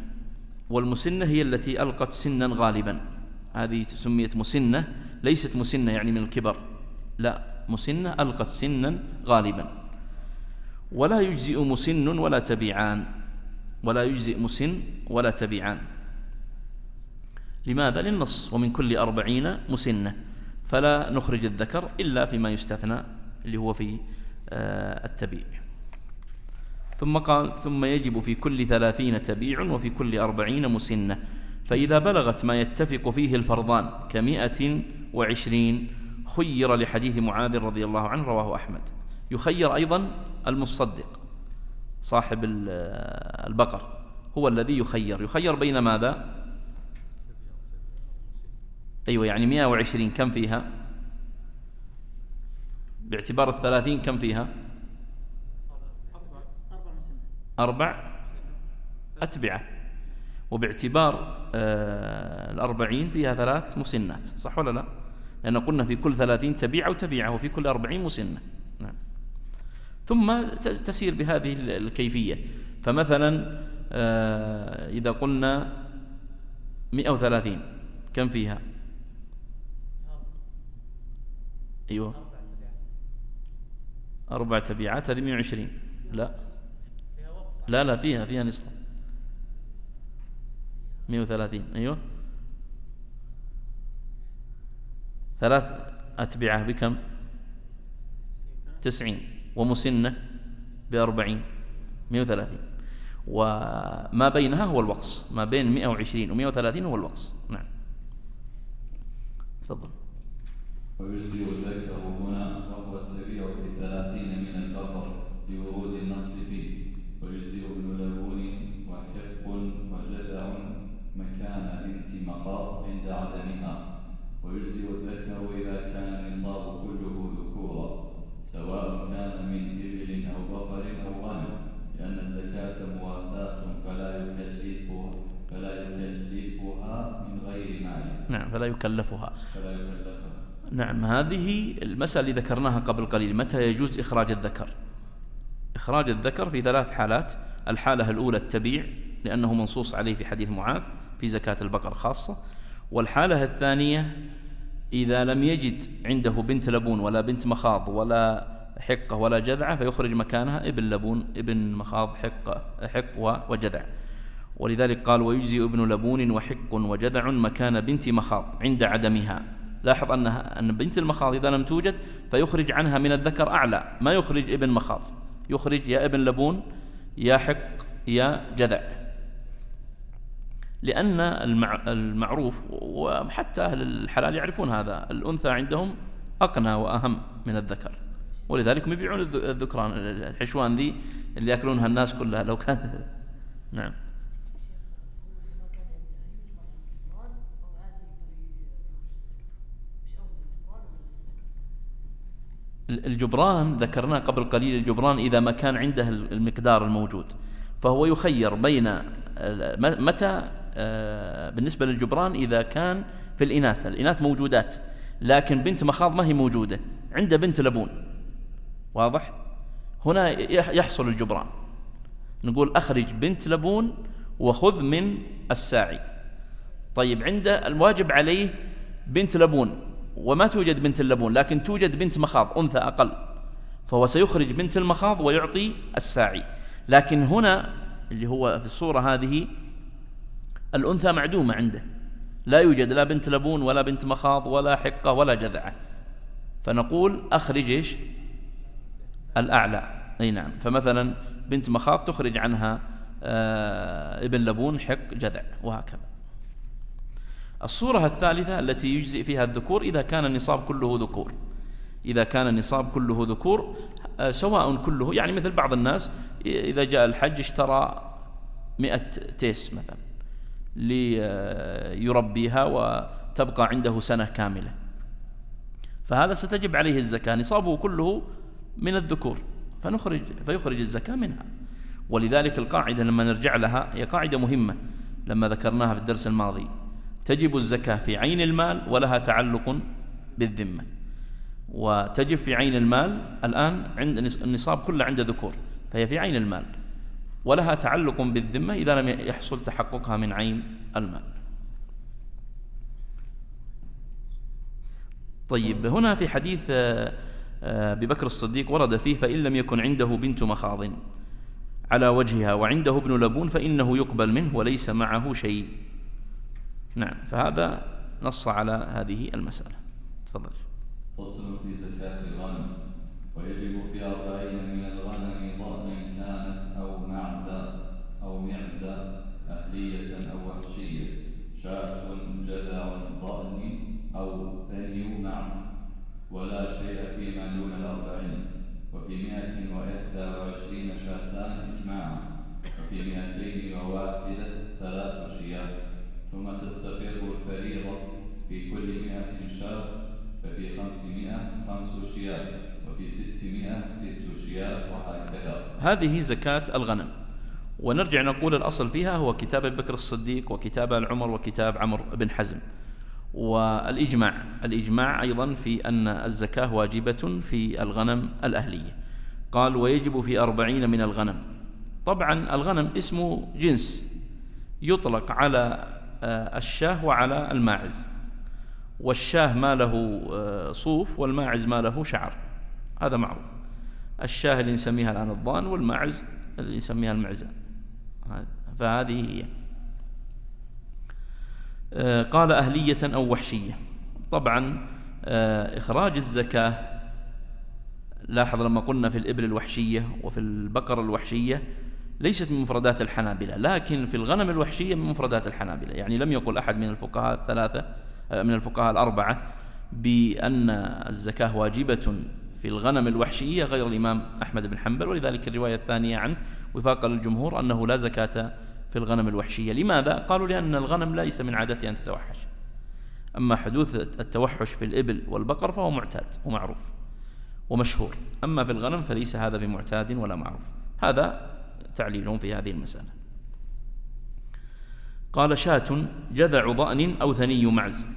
والمسنة هي التي ألقت سنا غالبا. هذه سميت مسنة، ليست مسنة يعني من الكبر، لا، مسنة ألقت سنا غالبا. ولا يجزئ مسن ولا تبيعان، ولا يجزئ مسن ولا تبيعان. لماذا؟ للنص: ومن كل 40 مسنة، فلا نخرج الذكر إلا فيما يستثنى اللي هو في التبيع. ثم قال: ثم يجب في كل 30 تبيع وفي كل 40 مسنة، فإذا بلغت ما يتفق فيه الفرضان ك120 خير لحديث معاذ رضي الله عنه رواه أحمد. يخير أيضا المصدق صاحب البقر، هو الذي يخير بين ماذا؟ أيوة، يعني 120 كم فيها؟ باعتبار 30 كم فيها؟ 4 أتبعة، وباعتبار 40 فيها 3 مسنات، صح ولا لا؟ لأن قلنا في كل 30 تبيعة وتبيعة، وفي كل 40 مسنة. نعم. ثم تسير بهذه الكيفية. فمثلا إذا قلنا 130 كم فيها؟ أيوة 4 تبيعات، هذه 120. لا فيها نصف 130. أيوة 3 أتبعة بكم؟ 90، ومسنة ب40 130، وما بينها هو الوقص، ما بين 120 و130 هو الوقص. نعم تفضل. ويجزئ الذكر هنا وهو التبيع ب30 من البقر لورود النص فيه، ويجزئ ابن لبون وحق وجدع مكان بنت مخاض عند عدمها، ويجزئ الذكر إذا كان النصاب كله ذكورا سواء كان من إبل أو بقر أو غنم، لأن الزكاة مواساة فلا يكلفها من غير مال. نعم فلا يكلفها. نعم هذه المسألة اللي ذكرناها قبل قليل، متى يجوز إخراج الذكر؟ إخراج الذكر في 3 حالات. الحالة الأولى التبيع، لأنه منصوص عليه في حديث معاذ في زكاة البقر خاصة. والحالة الثانية إذا لم يجد عنده بنت لبون ولا بنت مخاض ولا حقة ولا جذعة، فيخرج مكانها ابن لبون ابن مخاض حق وجذع. ولذلك قال ويجزي ابن لبون وحق وجذع مكان بنت مخاض عند عدمها. لاحظ أن بنت المخاض إذا لم توجد فيخرج عنها من الذكر أعلى، ما يخرج ابن مخاض، يخرج يا ابن لبون يا حق يا جذع، لأن المعروف وحتى أهل الحلال يعرفون هذا، الأنثى عندهم أقنى وأهم من الذكر، ولذلك يبيعون الذكران، الحشوان ذي اللي يأكلونها الناس كلها لو كانت. نعم. الجبران ذكرناه قبل قليل، الجبران إذا ما كان عنده المقدار الموجود فهو يخير بين متى بالنسبة للجبران إذا كان في الإناث موجودات، لكن بنت مخاض ما هي موجودة، عنده بنت لبون، واضح؟ هنا يحصل الجبران، نقول أخرج بنت لبون وخذ من الساعي. طيب عنده الواجب عليه بنت لبون وما توجد بنت اللبون، لكن توجد بنت مخاض أنثى أقل، فهو سيخرج بنت المخاض ويعطي الساعي. لكن هنا اللي هو في الصورة هذه الأنثى معدومة عنده، لا يوجد لا بنت لبون ولا بنت مخاض ولا حقة ولا جذعة، فنقول أخرج إيش؟ الأعلى. أي نعم. فمثلا بنت مخاض تخرج عنها ابن لبون حق جذع، وهكذا. الصورة الثالثة التي يجزئ فيها الذكور إذا كان النصاب كله ذكور، إذا كان النصاب كله ذكور سواء كله، يعني مثل بعض الناس إذا جاء الحج اشترى 100 تيس مثلا ليربيها وتبقى عنده سنة كاملة، فهذا ستجب عليه الزكاة، نصابه كله من الذكور فيخرج الزكاة منها. ولذلك القاعدة لما نرجع لها هي قاعدة مهمة لما ذكرناها في الدرس الماضي، تجب الزكاة في عين المال ولها تعلق بالذمة، وتجب في عين المال الآن عند النصاب كله عند ذكور، فهي في عين المال ولها تعلق بالذمة إذا لم يحصل تحققها من عين المال. طيب هنا في حديث ببكر الصديق ورد فيه فإن لم يكن عنده بنت مخاض على وجهها وعنده ابن لبون فإنه يقبل منه وليس معه شيء. نعم، فهذا نص على هذه المسألة. تفضل. فصل في زكاة الغنم. ويجب في 40 من الغنم ضأن كانت أو معزة أهلية أو وحشية، شاة جذع ضأن أو ثني معز، ولا شيء فيما دون 40. وفي 121 شاتان إجماعا، وفي 201 3 شياه، ثم تستقر الفريضة في كل 100 شاة، ففي 500 5 شياه، وفي 600 6 شياه، وهكذا. هذه زكاة الغنم. ونرجع نقول الأصل فيها هو كتاب بكر الصديق وكتاب العمر وكتاب عمرو بن حزم، والإجماع أيضا في أن الزكاة واجبة في الغنم الأهلية. قال ويجب في 40 من الغنم. طبعا الغنم اسمه جنس يطلق على الشاه وعلى الماعز، والشاه ما له صوف والماعز ما له شعر، هذا معروف. الشاه اللي نسميها الآن الضان، والماعز اللي نسميها المعزة، فهذه هي. قال أهلية أو وحشية. طبعا إخراج الزكاة، لاحظ لما قلنا في الإبل الوحشية وفي البقر الوحشية ليست من مفردات الحنابلة، لكن في الغنم الوحشية من مفردات الحنابلة. يعني لم يقل أحد من الفقهاء الثلاثة من الفقهاء الأربعة بأن الزكاة واجبة في الغنم الوحشية غير الإمام أحمد بن حنبل، ولذلك الرواية الثانية عنه وفاقا للجمهور أنه لا زكاة في الغنم الوحشية. لماذا؟ قالوا لأن الغنم ليس من عادته أن تتوحش، أما حدوث التوحش في الإبل والبقر فهو معتاد ومعروف ومشهور، أما في الغنم فليس هذا بمعتاد ولا معروف. هذا تعليلهم في هذه المسألة. قال شاة جذع ضأن أو ثني معز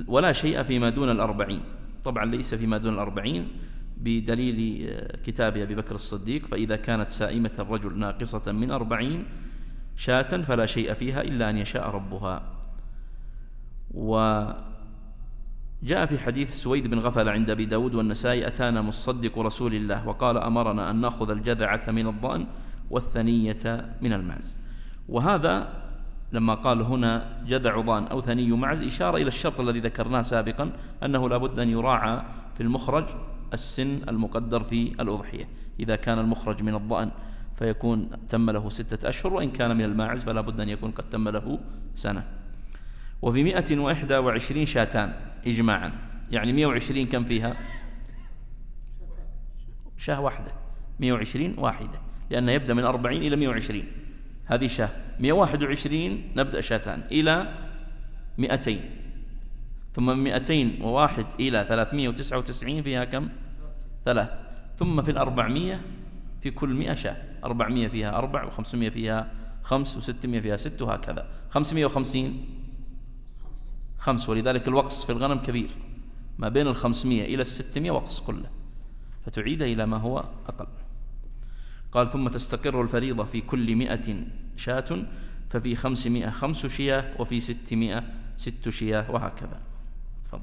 ولا شيء فيما دون 40، طبعا ليس فيما دون 40 بدليل كتاب أبي بكر الصديق، فإذا كانت سائمة الرجل ناقصة من 40 شاة فلا شيء فيها إلا أن يشاء ربها. وجاء في حديث سويد بن غفل عند أبي داود والنسائي: أتانا مصدق رسول الله وقال أمرنا أن نأخذ الجذعة من الضأن والثنية من المعز. وهذا لما قال هنا جذع ضأن أو ثني معز إشارة إلى الشرط الذي ذكرناه سابقا، أنه لا بد أن يراعى في المخرج السن المقدر في الأضحية. إذا كان المخرج من الضأن فيكون تم له 6 أشهر، وإن كان من الماعز فلا بد أن يكون قد تم له سنة. وفي 121 شاتان إجماعا، يعني 120 كم فيها؟ شاه واحدة، 120 واحدة، لأنه يبدأ من 40 إلى 120، هذه شاه. 121 نبدأ شاتان إلى 200، ثم من 201 إلى 399 فيها كم؟ 3. ثم في 400 في كل 100 شاه، 400 فيها 4، و500 فيها 5، و600 فيها 6، وهكذا. 550 5، ولذلك الوقص في الغنم كبير، ما بين 500 إلى 600 وقص كله، فتعيد إلى ما هو أقل. قال: ثم تستقر الفريضة في كل 100 شاة، ففي 500 5 شياه، وفي 600 6 شياه، وهكذا. تفضل.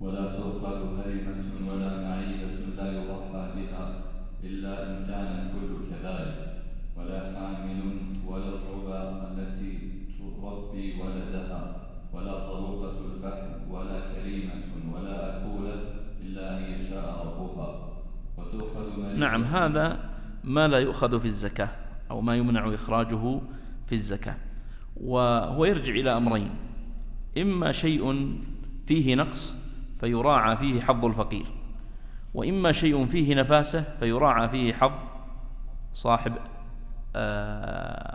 ولا تؤخذ هرمة ولا معيبة لا يضحى بها إلا إن كان الكل كذلك، ولا حامل ولا الربا التي تربي ولدها، ولا طروقة الفحم، ولا كريمة ولا أكولة إلا أن يشاء ربها. وتؤخذ نعم، هذا ما لا يؤخذ في الزكاة أو ما يمنع إخراجه في الزكاة، وهو يرجع إلى أمرين: إما شيء فيه نقص فيراعى فيه حظ الفقير، وإما شيء فيه نفاسة فيراعى فيه حظ صاحب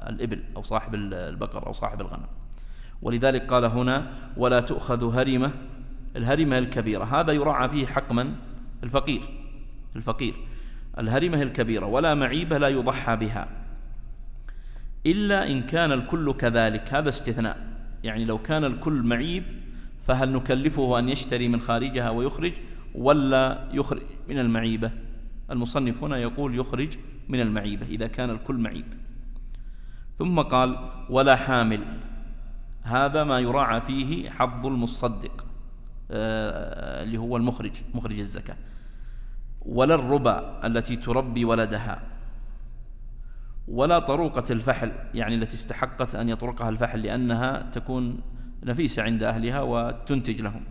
الإبل أو صاحب البقر أو صاحب الغنم. ولذلك قال هنا: ولا تؤخذ هرمة، الهرمة الكبيرة، هذا يراعى فيه حق من؟ الفقير، الهرمة الكبيرة. ولا معيبة لا يضحى بها إلا إن كان الكل كذلك، هذا استثناء. يعني لو كان الكل معيب فهل نكلفه أن يشتري من خارجها ويخرج، ولا يخرج من المعيبة؟ المصنف هنا يقول يخرج من المعيبة إذا كان الكل معيب. ثم قال: ولا حامل، هذا ما يراعى فيه حظ المصدق اللي هو مخرج الزكاة. ولا الربا التي تربي ولدها، ولا طروقة الفحل، يعني التي استحقت أن يطرقها الفحل لأنها تكون نفيسة عند أهلها وتنتج لهم.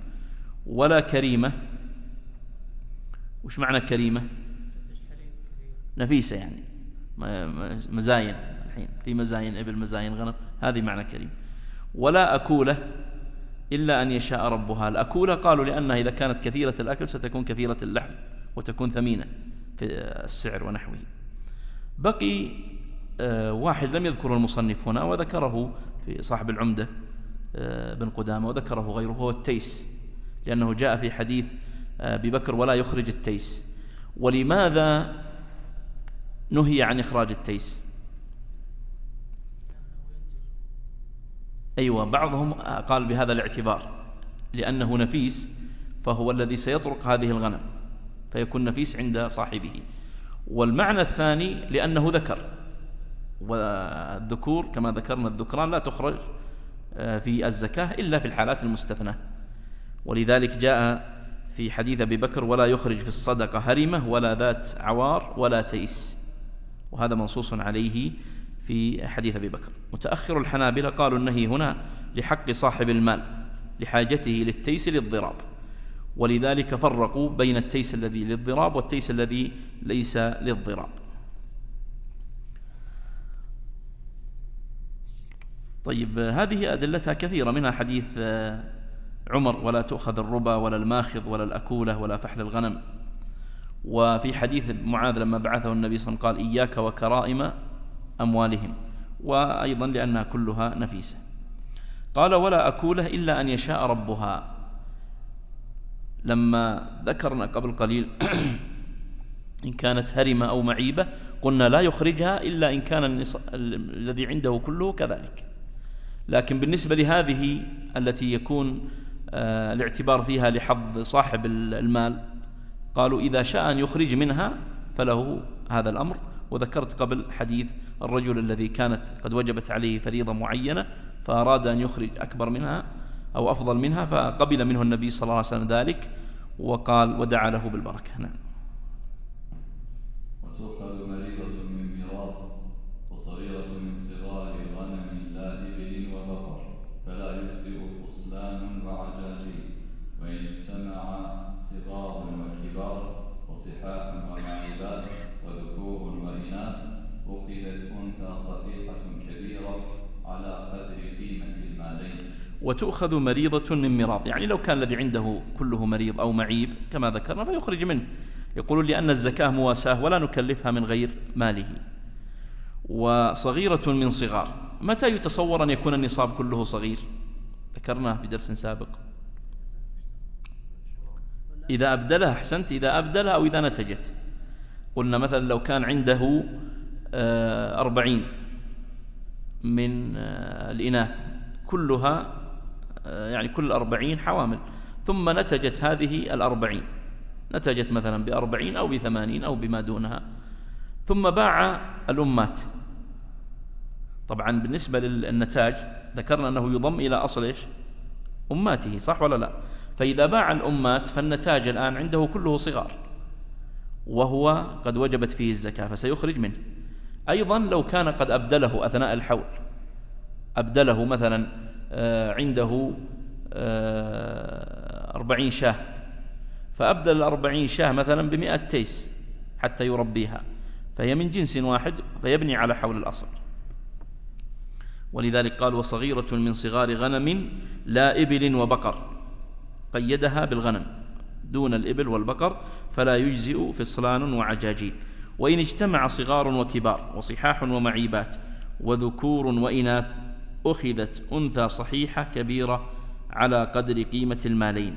ولا كريمة. وش معنى كريمة؟ نفيسة، يعني مزاين، الحين في مزاين إبل، مزاين غنم، هذه معنى كريم. ولا أكولة إلا أن يشاء ربها. الأكولة قالوا لأنها إذا كانت كثيرة الأكل ستكون كثيرة اللحم وتكون ثمينة في السعر ونحوه. بقي واحد لم يذكر المصنف هنا وذكره في صاحب العمدة بن قدامة وذكره غيره، هو التيس، لأنه جاء في حديث أبي بكر: ولا يخرج التيس. ولماذا نهي عن إخراج التيس؟ أيوة، بعضهم قال بهذا الاعتبار، لأنه نفيس فهو الذي سيطرق هذه الغنم فيكون نفيس عند صاحبه. والمعنى الثاني لأنه ذكر، والذكور كما ذكرنا الذكران لا تخرج في الزكاة إلا في الحالات المستثنى. ولذلك جاء في حديث أبي بكر: ولا يخرج في الصدقة هرمة ولا ذات عوار ولا تيس، وهذا منصوص عليه في حديث أبي بكر. متأخر الحنابلة قالوا النهي هنا لحق صاحب المال لحاجته للتيس للضراب، ولذلك فرقوا بين التيس الذي للضراب والتيس الذي ليس للضراب. طيب، هذه أدلتها كثيرة، منها حديث عمر: ولا تؤخذ الربا ولا الماخذ ولا الأكولة ولا فحل الغنم. وفي حديث معاذ لما بعثه النبي صلى الله عليه وسلم قال: إياك وكرائم أموالهم، وأيضا لأنها كلها نفيسة. قال: ولا أكولة إلا أن يشاء ربها. لما ذكرنا قبل قليل إن كانت هرمة أو معيبة قلنا لا يخرجها إلا إن كان الذي عنده كله كذلك. لكن بالنسبة لهذه التي يكون الاعتبار فيها لحظ صاحب المال، قالوا إذا شاء أن يخرج منها فله هذا الأمر. وذكرت قبل حديث الرجل الذي كانت قد وجبت عليه فريضة معينة فأراد أن يخرج أكبر منها أو أفضل منها، فقبل منه النبي صلى الله عليه وسلم ذلك وقال ودعا له بالبركة. نعم. وتؤخذ مريضة من ميراث وصغيرة من صغار غنم لا إبل وبقر، فلا يجزئ فصلان وعجاجيل، وإن اجتمع صغار وكبار وصحاح ومعيبات وذكور وإناث أخذت أنثى صحيحة كبيرة على قدر قيمة المالين. وتؤخذ مريضة من ميراث، يعني لو كان الذي عنده كله مريض أو معيب كما ذكرنا فيخرج منه. يقولون لأن الزكاة مواساة ولا نكلفها من غير ماله. وصغيرة من صغار، متى يتصور أن يكون النصاب كله صغير؟ ذكرناه في درس سابق. إذا أبدلها، أحسنت، إذا أبدلها أو إذا نتجت. قلنا مثلا لو كان عنده 40 من الإناث كلها، يعني كل 40 حوامل، ثم نتجت هذه 40، نتجت مثلا ب40 أو ب80 أو بما دونها، ثم باع الأمات. طبعا بالنسبة للنتاج ذكرنا أنه يضم إلى أصل إيش؟ أماته، صح ولا لا؟ فإذا باع الأمات فالنتاج الآن عنده كله صغار وهو قد وجبت فيه الزكاة فسيخرج منه. أيضا لو كان قد أبدله أثناء الحول، أبدله مثلا عنده 40 شاة، فأبدل 40 شاة مثلا ب100 تيس حتى يربيها، فهي من جنس واحد فيبني على حول الأصل. ولذلك قال: وصغيرة من صغار غنم لا إبل وبقر، قيدها بالغنم دون الإبل والبقر، فلا يجزئ فصلان وعجاجيل. وإن اجتمع صغار وكبار وصحاح ومعيبات وذكور وإناث أخذت أنثى صحيحة كبيرة على قدر قيمة المالين.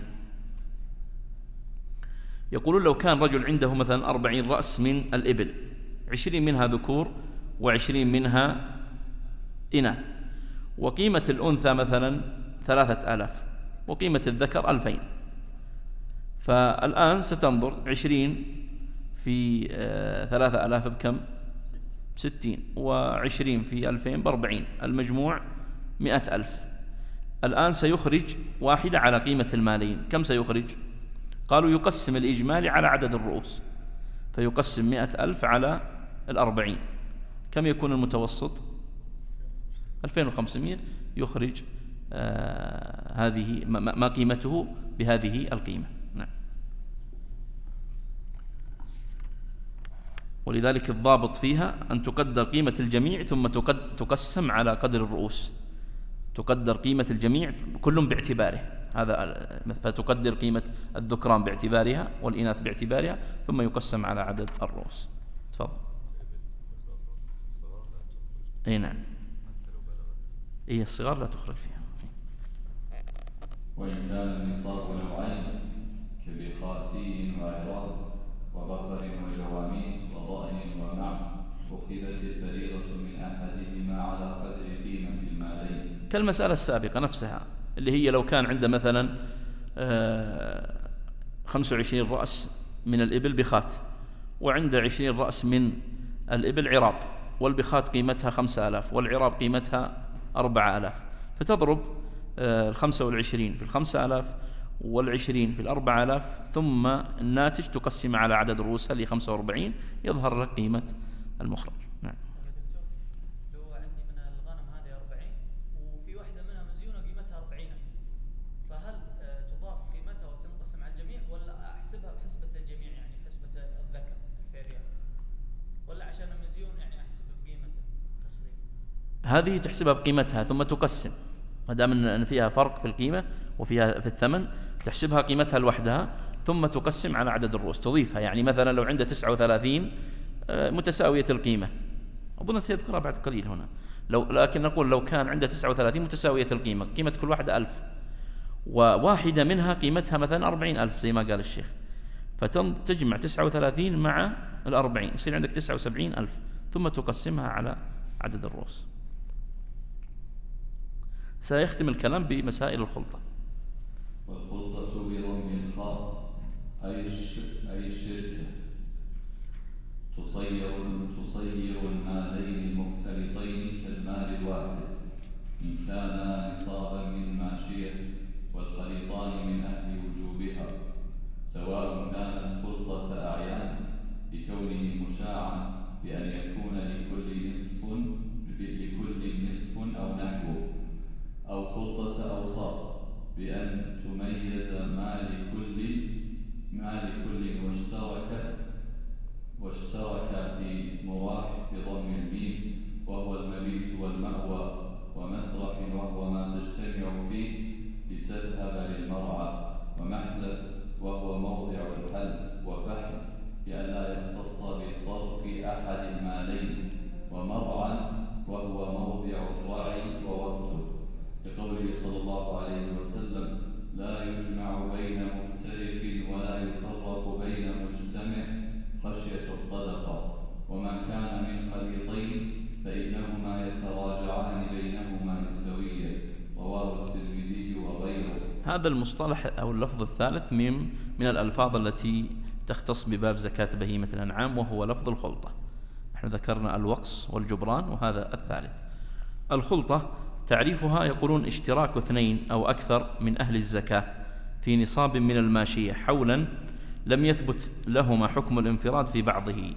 يقولون لو كان رجل عنده مثلا 40 رأس من الإبل، 20 منها ذكور و20 منها إناث، وقيمة الأنثى مثلا 3000 وقيمة الذكر 2000، فالآن ستنظر 20 في 3000 بكم؟ 60، و20 في 2000 ب40، المجموع 100,000. الآن سيخرج واحدة على قيمة المالين، كم سيخرج؟ قالوا يقسم الإجمالي على عدد الرؤوس، فيقسم 100,000 على 40، كم يكون المتوسط؟ 2500، يخرج هذه ما قيمته بهذه القيمة. نعم. ولذلك الضابط فيها أن تقدر قيمة الجميع ثم تقسم على قدر الرؤوس، تقدر قيمة الجميع كل باعتباره، هذا فتقدر قيمة الذكران باعتبارها والإناث باعتبارها ثم يقسم على عدد الرؤوس. تفضل. اي نعم، هي الصغار لا تخرج فيها. وإن كان النصاب نوعين كبخاتي وعراض وبقر وجواميس وضأن ومعز، أخذت الفريضة من أحدهما على قدر قيمة المالين، كالمسألة السابقة نفسها، اللي هي لو كان عنده مثلا 25 رأس من الإبل بخات، وعنده 20 رأس من الإبل عراب، والبخات قيمتها 5000 والعراب قيمتها 4000، فتضرب 25 في 5000 والعشرين في 4000، ثم الناتج تقسم على عدد رؤوسها اللي 45، يظهر لك قيمة المخرج. نعم. يا دكتور، لو عندي من الغنم هذه 40 وفي واحدة منها مزيونة قيمتها 40، فهل تضاف قيمتها وتنقسم على الجميع، ولا أحسبها بحسبة الجميع يعني بحسبة الذكر الفيريال، ولا عشان مزيون يعني أحسب بقيمته تصديق؟ هذه تحسبها بقيمتها ثم تقسم، ما دام ان فيها فرق في القيمة وفيها في الثمن، تحسبها قيمتها لوحدها ثم تقسم على عدد الرؤوس، تضيفها. يعني مثلا لو عنده 39 متساوية القيمة، أظن سيذكرها بعد قليل هنا، لكن نقول لو كان عنده 39 متساوية القيمة، قيمة كل واحدة 1000، وواحدة منها قيمتها مثلا 40,000 زي ما قال الشيخ، فتجمع 39 مع 40 يصير عندك 79,000، ثم تقسمها على عدد الرؤوس. سيختم الكلام بمسائل الخلطة. والخلطة بضم الخاء أي الشركة تصير المالين المختلطين كالمال الواحد، إن كانا نصابا من ماشية، والخليطان من أهل وجوبها، سواء كانت خلطة أعيان بكونه مشاعا بأن يكون لكل نصف أو نحوه، أو خلطة أوصاف بأن تميز ما لكل واشترك في مراح بضم الميم، وهو المبيت والمأوى، ومسرح وهو ما تجتمع فيه لتذهب للمرعى، ومحلب وهو موضع الحل، وفحل لئلا يختص بطرق أحد المالين، ومرعى وهو موضع الرعي ووقته، لقوله صلى الله عليه وسلم: لا يجمع بين مفترق ولا يفرق بين مجتمع خشية الصدقة، ومن كان من خليطين فإنهما يتراجعان بينهما بالسوية، رواه الترمذي وغيره. هذا المصطلح أو اللفظ الثالث من الألفاظ التي تختص بباب زكاة بهيمة الأنعام، وهو لفظ الخلطة. نحن ذكرنا الوقص والجبران، وهذا الثالث. الخلطة تعريفها يقولون اشتراك 2 أو أكثر من أهل الزكاة في نصاب من الماشية حولا لم يثبت لهما حكم الانفراد في بعضه،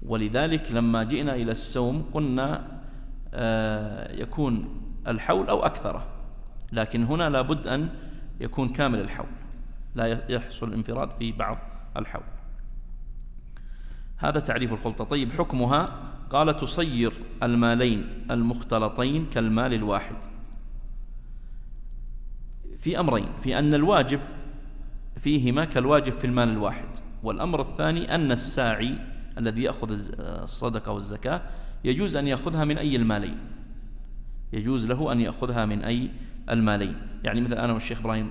ولذلك لما جئنا إلى السوم قلنا يكون الحول أو أكثره، لكن هنا لابد أن يكون كامل الحول، لا يحصل الانفراد في بعض الحول. هذا تعريف الخلطة. طيب حكمها، قال: تصير المالين المختلطين كالمال الواحد، في أمرين: في أن الواجب فيهما كالواجب في المال الواحد، والأمر الثاني أن الساعي الذي يأخذ الصدقة والزكاة يجوز أن يأخذها من أي المالين، يجوز له أن يأخذها من أي المالين. يعني مثلا أنا والشيخ إبراهيم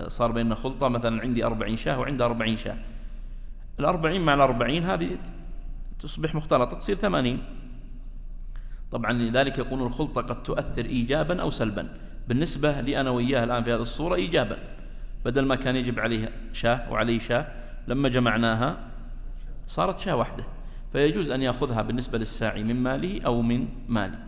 صار بيننا خلطة، مثلا عندي 40 شاة وعنده 40 شاة، 40 مع 40 هذه تصبح مختلطة تصير 80. طبعا لذلك يكون الخلطة قد تؤثر إيجابا أو سلبا. بالنسبة لي أنا وإياه الآن في هذه الصورة إيجابا، بدل ما كان يجب عليه شاة وعليه شاة، لما جمعناها صارت شاة واحدة، فيجوز أن يأخذها بالنسبة للساعي من ماله أو من ماله.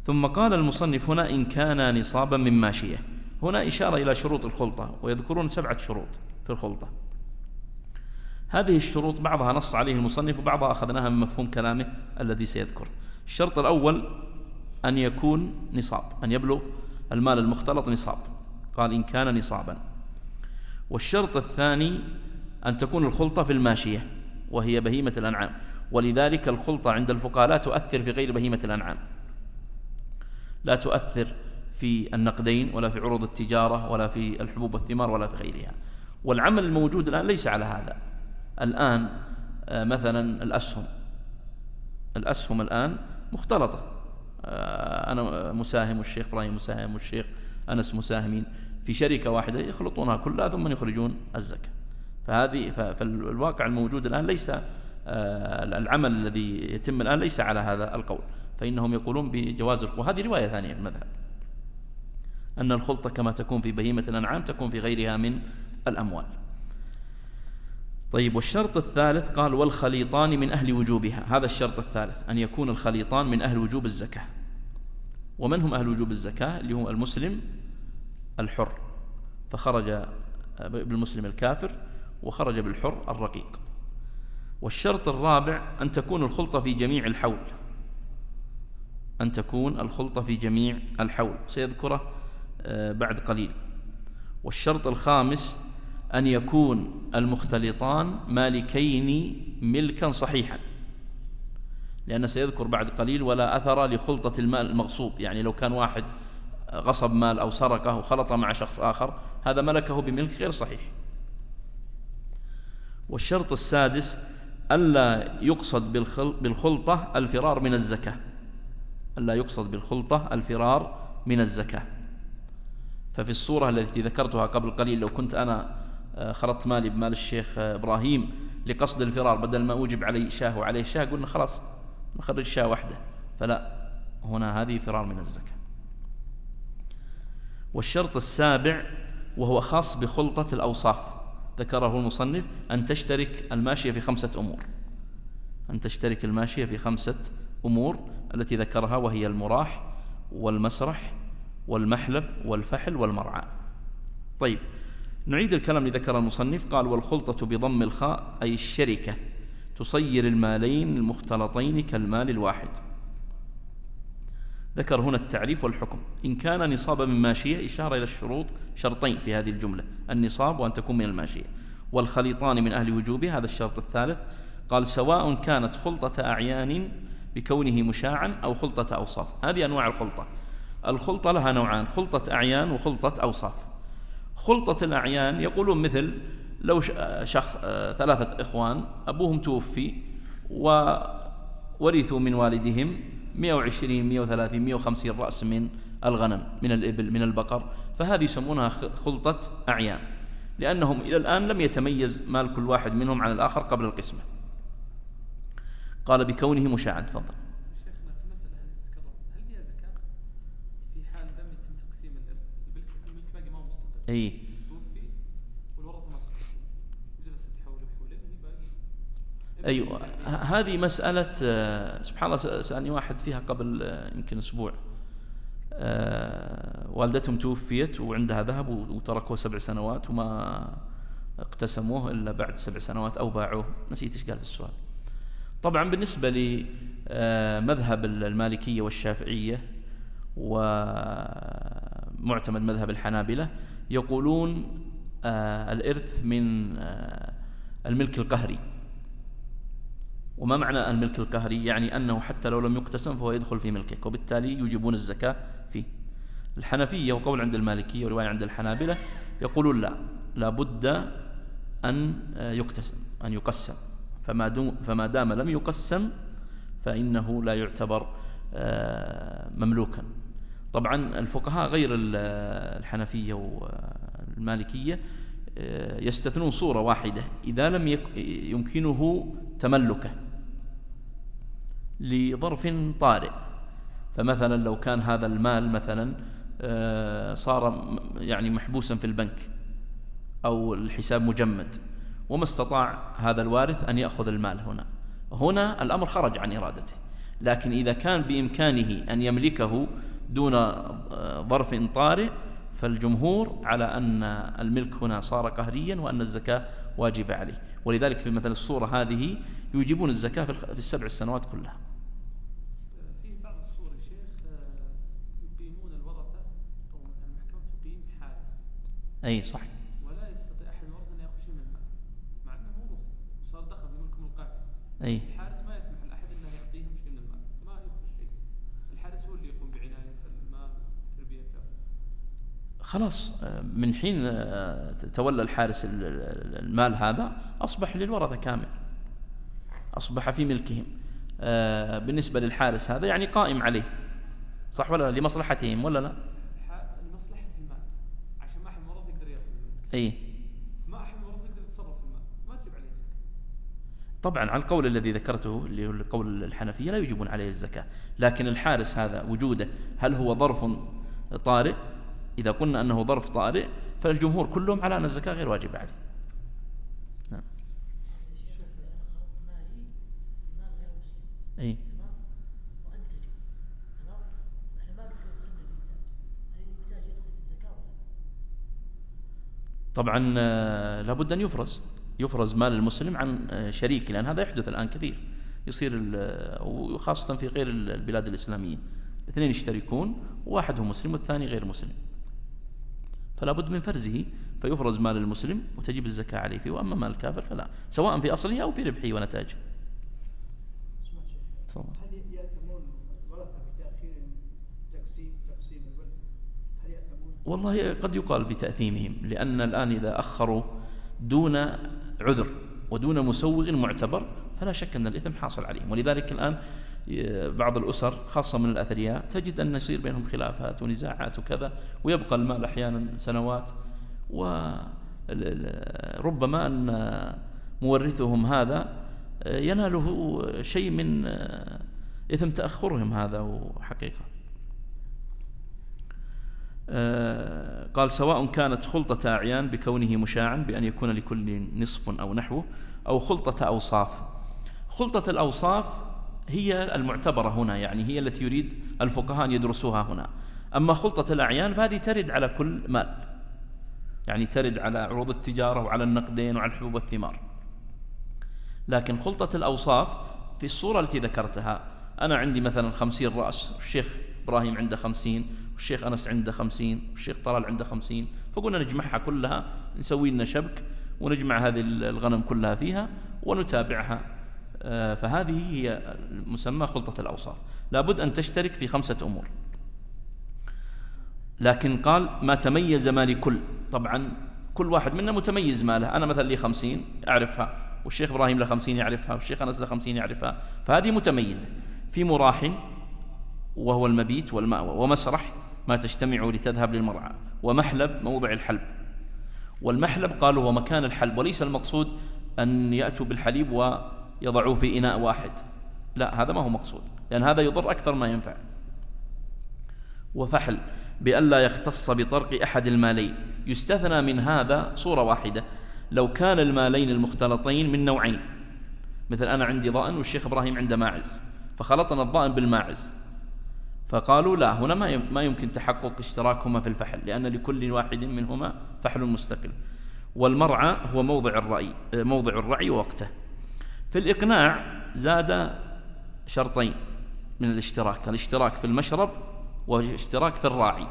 ثم قال المصنف هنا: إن كان نصابا من ماشية. هنا إشارة إلى شروط الخلطة، ويذكرون 7 شروط في الخلطة. هذه الشروط بعضها نص عليه المصنف وبعضها أخذناها من مفهوم كلامه الذي سيذكر. الشرط الأول أن يكون نصاب، أن يبلغ المال المختلط نصاب، قال: إن كان نصابا. والشرط الثاني أن تكون الخلطة في الماشية وهي بهيمة الأنعام، ولذلك الخلطة عند الفقهاء لا تؤثر في غير بهيمة الأنعام، لا تؤثر في النقدين ولا في عروض التجارة ولا في الحبوب والثمار ولا في غيرها. والعمل الموجود الآن ليس على هذا. الآن مثلا الأسهم الآن مختلطة، أنا مساهم والشيخ إبراهيم مساهم والشيخ أنس مساهمين في شركة واحدة، يخلطونها كلها ثم يخرجون الزكاة. فالواقع الموجود الآن ليس العمل الذي يتم الآن ليس على هذا القول، فإنهم يقولون بجواز وهذه رواية ثانية في المذهب، أن الخلطة كما تكون في بهيمة الأنعام تكون في غيرها من الأموال. طيب، والشرط الثالث قال: والخليطان من أهل وجوبها. هذا الشرط الثالث، أن يكون الخليطان من أهل وجوب الزكاة. ومن هم أهل وجوب الزكاة؟ اللي هم المسلم الحر، فخرج بالمسلم الكافر وخرج بالحر الرقيق. والشرط الرابع أن تكون الخلطة في جميع الحول، أن تكون الخلطة في جميع الحول، سيذكره بعد قليل. والشرط الخامس أن يكون المختلطان مالكين ملكا صحيحا، لأنه سيذكر بعد قليل ولا أثر لخلطة المال المغصوب، يعني لو كان واحد غصب مال أو سرقه وخلط مع شخص آخر هذا ملكه بملك غير صحيح. والشرط السادس ألا يقصد بالخلطة الفرار من الزكاة، ألا يقصد بالخلطة الفرار من الزكاة. ففي الصورة التي ذكرتها قبل قليل لو كنت أنا خلطت مالي بمال الشيخ إبراهيم لقصد الفرار، بدل ما أوجب علي شاه وعليه شاه قلنا خلاص نخرج شاه واحدة، فلا، هنا هذه فرار من الزكاة. والشرط السابع وهو خاص بخلطة الأوصاف، ذكره المصنف أن تشترك الماشية في 5 أمور، أن تشترك الماشية في 5 أمور التي ذكرها، وهي المراح والمسرح والمحلب والفحل والمرعى. طيب، نعيد الكلام اللي ذكر المصنف. قال: والخلطة بضم الخاء أي الشركة تصير المالين المختلطين كالمال الواحد. ذكر هنا التعريف والحكم. إن كان نصابا من ماشية، إشارة إلى الشروط، شرطين في هذه الجملة: النصاب وأن تكون من الماشية. والخليطان من أهل وجوبه، هذا الشرط الثالث. قال: سواء كانت خلطة أعيان بكونه مشاعا أو خلطة أوصاف. هذه أنواع الخلطة. الخلطة لها نوعان: خلطة أعيان وخلطة أوصاف. خلطة الأعيان يقولون مثل لو 3 إخوان أبوهم توفي وورثوا من والدهم 120 130 150 رأس من الغنم، من الإبل، من البقر، فهذه يسمونها خلطة أعيان، لأنهم إلى الآن لم يتميز مال كل واحد منهم عن الآخر قبل القسمة. قال: بكونه مشاعا. تفضل. شيخنا، في المسألة هذه تكررت، هل فيها زكاة في حال لم يتم تقسيم الإرث؟ الملك باقي ما هو مستقر، أي توفي والورثة ما تقسم، جلست حوله وحوله باقي. أيوة، هذه مسألة سبحان الله، سألني واحد فيها قبل يمكن أسبوع. والدتهم توفيت وعندها ذهب وتركوه 7 سنوات وما اقتسموه إلا بعد 7 سنوات أو باعوه، نسيت إيش قال في السؤال. طبعا بالنسبة لمذهب المالكية والشافعية ومعتمد مذهب الحنابلة يقولون الإرث من الملك القهري. وما معنى الملك القهري؟ يعني أنه حتى لو لم يقتسم فهو يدخل في ملكك، وبالتالي يجيبون الزكاة فيه. الحنفية وقول عند المالكية ورواية عند الحنابلة يقولون لا بد أن يقتسم، أن يقسم، فما دام لم يقسم فإنه لا يعتبر مملوكا. طبعا الفقهاء غير الحنفية والمالكية يستثنون صورة واحدة إذا لم يمكنه تملكه لظرف طارئ. فمثلا لو كان هذا المال مثلا صار يعني محبوسا في البنك أو الحساب مجمد وما استطاع هذا الوارث أن يأخذ المال، هنا الأمر خرج عن إرادته. لكن إذا كان بإمكانه أن يملكه دون ظرف طارئ فالجمهور على أن الملك هنا صار قهريا وأن الزكاة واجبة عليه. ولذلك في مثل الصورة هذه يجيبون الزكاة في 7 سنوات كلها. في بعض الصور يا شيخ يقيمون الورثة أو مثلا المحكمة تقيم حارس. أي صح. ولا يستطيع أحد الورثة أن يأخذ شيء من المال مع أنه موروث وصار دخل في ملكهم القهري. أي الحارس ما يسمح لأحد أنه يعطيهم شيء من المال، ما يأخذ شيء. الحارس هو اللي يقوم بعناية المال وتربيته. خلاص، من حين تولى الحارس المال هذا أصبح للورثة كامل، أصبح في ملكهم. بالنسبة للحارس هذا يعني قائم عليه، صح ولا لا؟ لمصلحتهم ولا لا؟ لمصلحة المال، عشان ما أحد الورثة يقدر يأخذ المال. أي ما أحد الورثة يقدر يتصرف في المال، ما تجب عليه زكاة. طبعا على القول الذي ذكرته اللي هو قول الحنفية لا يجبون عليه الزكاة. لكن الحارس هذا وجوده هل هو ظرف طارئ؟ إذا قلنا أنه ظرف طارئ فالجمهور كلهم على أن الزكاة غير واجبة عليه. نعم. مال غير مسلم. أي تمام. وأنتج. تمام. أنا ما أقدر طبعا لابد أن يفرز مال المسلم عن شريكه، لأن هذا يحدث الآن كثير، يصير وخاصة في غير البلاد الإسلامية، اثنين يشتركون، واحد هو مسلم والثاني غير مسلم، فلا بد من فرزه، فيفرز مال المسلم وتجب الزكاة عليه فيه. وأما مال الكافر فلا، سواء في أصله أو في ربحه ونتاجه. هل يأثمون الورثة بتأخير تقسيم الورثة؟ هل يأثمون؟ والله قد يقال بتأثيمهم، لأن الآن إذا أخروا دون عذر ودون مسوغ معتبر فلا شك أن الإثم حاصل عليهم. ولذلك الآن بعض الأسر خاصة من الأثرياء تجد أن يصير بينهم خلافات ونزاعات وكذا، ويبقى المال أحيانا سنوات، وربما أن مورثهم هذا يناله شيء من إثم تأخرهم هذا. وحقيقة قال سواء كانت خلطة أعيان بكونه مشاعا بأن يكون لكل نصف أو نحوه، أو خلطة أوصاف. خلطة الأوصاف هي المعتبرة هنا، يعني هي التي يريد الفقهاء أن يدرسوها هنا. أما خلطة الأعيان فهذه ترد على كل مال، يعني ترد على عروض التجارة وعلى النقدين وعلى الحبوب والثمار. لكن خلطة الأوصاف في الصورة التي ذكرتها، أنا عندي مثلا 50 رأس، والشيخ إبراهيم عنده 50، والشيخ أنس عنده 50، والشيخ طلال عنده 50، فقلنا نجمعها كلها، نسوي لنا شبك ونجمع هذه الغنم كلها فيها ونتابعها. فهذه هي المسمى خلطة الأوصاف. لابد أن تشترك في 5 أمور. لكن قال ما تميز مال كل، طبعا كل واحد منا متميز ماله، أنا مثلا لي 50 أعرفها، والشيخ إبراهيم له 50 يعرفها، والشيخ أنس له 50 يعرفها، فهذه متميزة. في مراح وهو المبيت والمأوى، ومسرح ما تجتمع لتذهب للمرعى، ومحلب موضع الحلب. والمحلب قالوا هو مكان الحلب، وليس المقصود أن يأتوا بالحليب ويضعوه في إناء واحد، لا هذا ما هو مقصود، لأن هذا يضر أكثر ما ينفع. وفحل بألا يختص بطرق أحد المالين، يستثنى من هذا صورة واحدة، لو كان المالين المختلطين من نوعين، مثل أنا عندي ضأن والشيخ إبراهيم عنده ماعز، فخلطنا الضأن بالماعز، فقالوا لا، هنا ما يمكن تحقق اشتراكهما في الفحل، لأن لكل واحد منهما فحل مستقل. والمرعى هو موضع الرعي ووقته. في الإقناع زاد شرطين من الاشتراك في المشرب واشتراك في الراعي.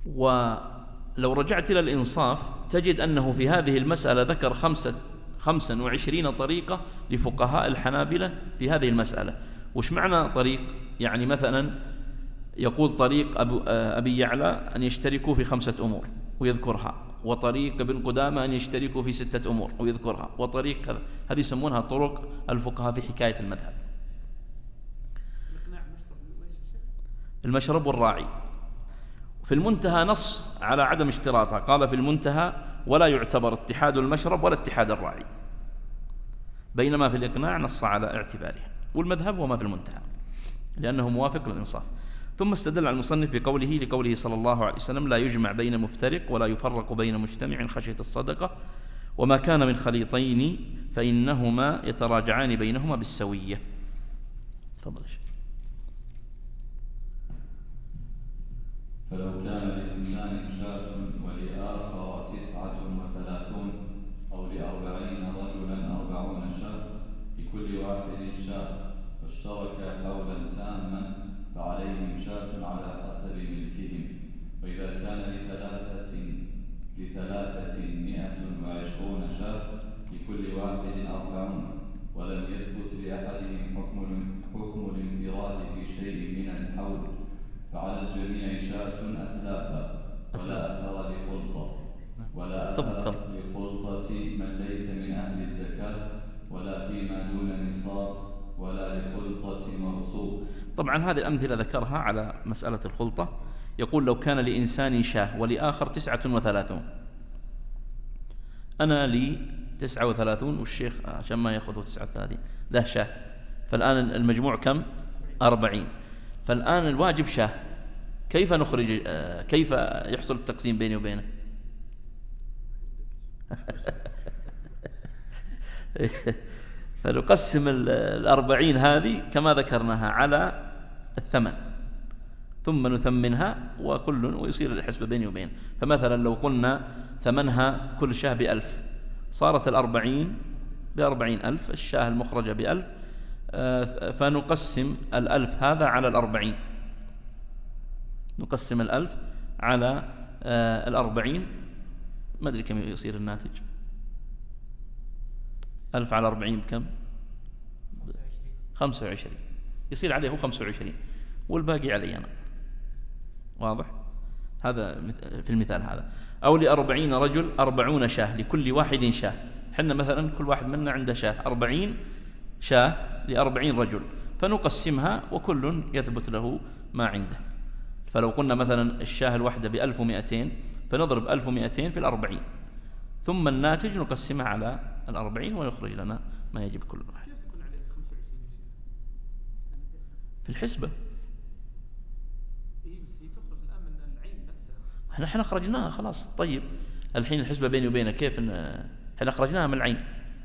ولو رجعت إلى الإنصاف تجد أنه في هذه المسألة ذكر 25 طريقة لفقهاء الحنابلة في هذه المسألة. وش معنى طريق؟ يعني مثلا يقول طريق أبي يعلى أن يشتركوا في 5 أمور ويذكرها، وطريق ابن قدامة أن يشتركوا في 6 أمور ويذكرها، وطريق كذا. هذه يسمونها طرق الفقهاء في حكاية المذهب. المشرب والراعي. في المنتهى نص على عدم اشتراطها، قال في المنتهى ولا يعتبر اتحاد المشرب ولا اتحاد الراعي، بينما في الإقناع نص على اعتبارها. والمذهب هو ما في المنتهى لأنه موافق للإنصاف. ثم استدل على المصنف لقوله صلى الله عليه وسلم لا يجمع بين مفترق ولا يفرق بين مجتمع خشية الصدقة، وما كان من خليطين فإنهما يتراجعان بينهما بالسوية. تفضل. فلو كان لإنسان شاة ولآخر 39 أو ل40 رجلا 40 شاة، لكل واحد شاة، فاشتركا حولا تاما فعليهم شاة على حسب ملكهم. وإذا كان لثلاثة 120 شاة، لكل واحد 40، ولم يثبت لأحدهم حكم الانفراد في شيء من الحول، فعلى الجميع شاة أثلاثا، ولا أثر لخلطة، ولا أثر لخلطة من ليس من أهل الزكاة، ولا فيما دون نصاب، ولا لخلطة مغصوب. طبعا هذه الأمثلة ذكرها على مسألة الخلطة. يقول لو كان لإنسان شاه ولآخر 39، أنا لي 39 والشيخ عشان ما يأخذه 39 له شاه، فالآن المجموع كم؟ 40. فالآن الواجب شاه، كيف نخرج؟ كيف يحصل التقسيم بيني وبينه؟ فنقسم 40 هذه كما ذكرناها على الثمن، ثم نثمنها ويصير الحسبة بيني وبين. فمثلا لو قلنا ثمنها كل شاة ب1000 صارت ال40 ب40,000، الشاة المخرجة ب1000، فنقسم 1000 هذا على 40، نقسم 1000 على 40، ما أدري كم يصير الناتج. 1000 على 40 بكم؟ 25. يصير عليه 25 والباقي علي أنا. واضح؟ هذا في المثال هذا. أو ل40 رجل 40 شاة، لكل واحد شاة. حنا مثلا كل واحد منا عنده شاة، 40 شاة ل40 رجل، فنقسمها وكل يثبت له ما عنده. فلو قلنا مثلا الشاة الواحدة ب1200، فنضرب 1200 في 40، ثم الناتج نقسمها على 40 ويخرج لنا ما يجب كل واحد. كيف يكون عليه 25 في الحسبة بس هي تخرج الآن من العين نفسها. احنا أخرجناها خلاص. طيب الحين الحسبة بيني وبينك كيف احنا أخرجناها من العين.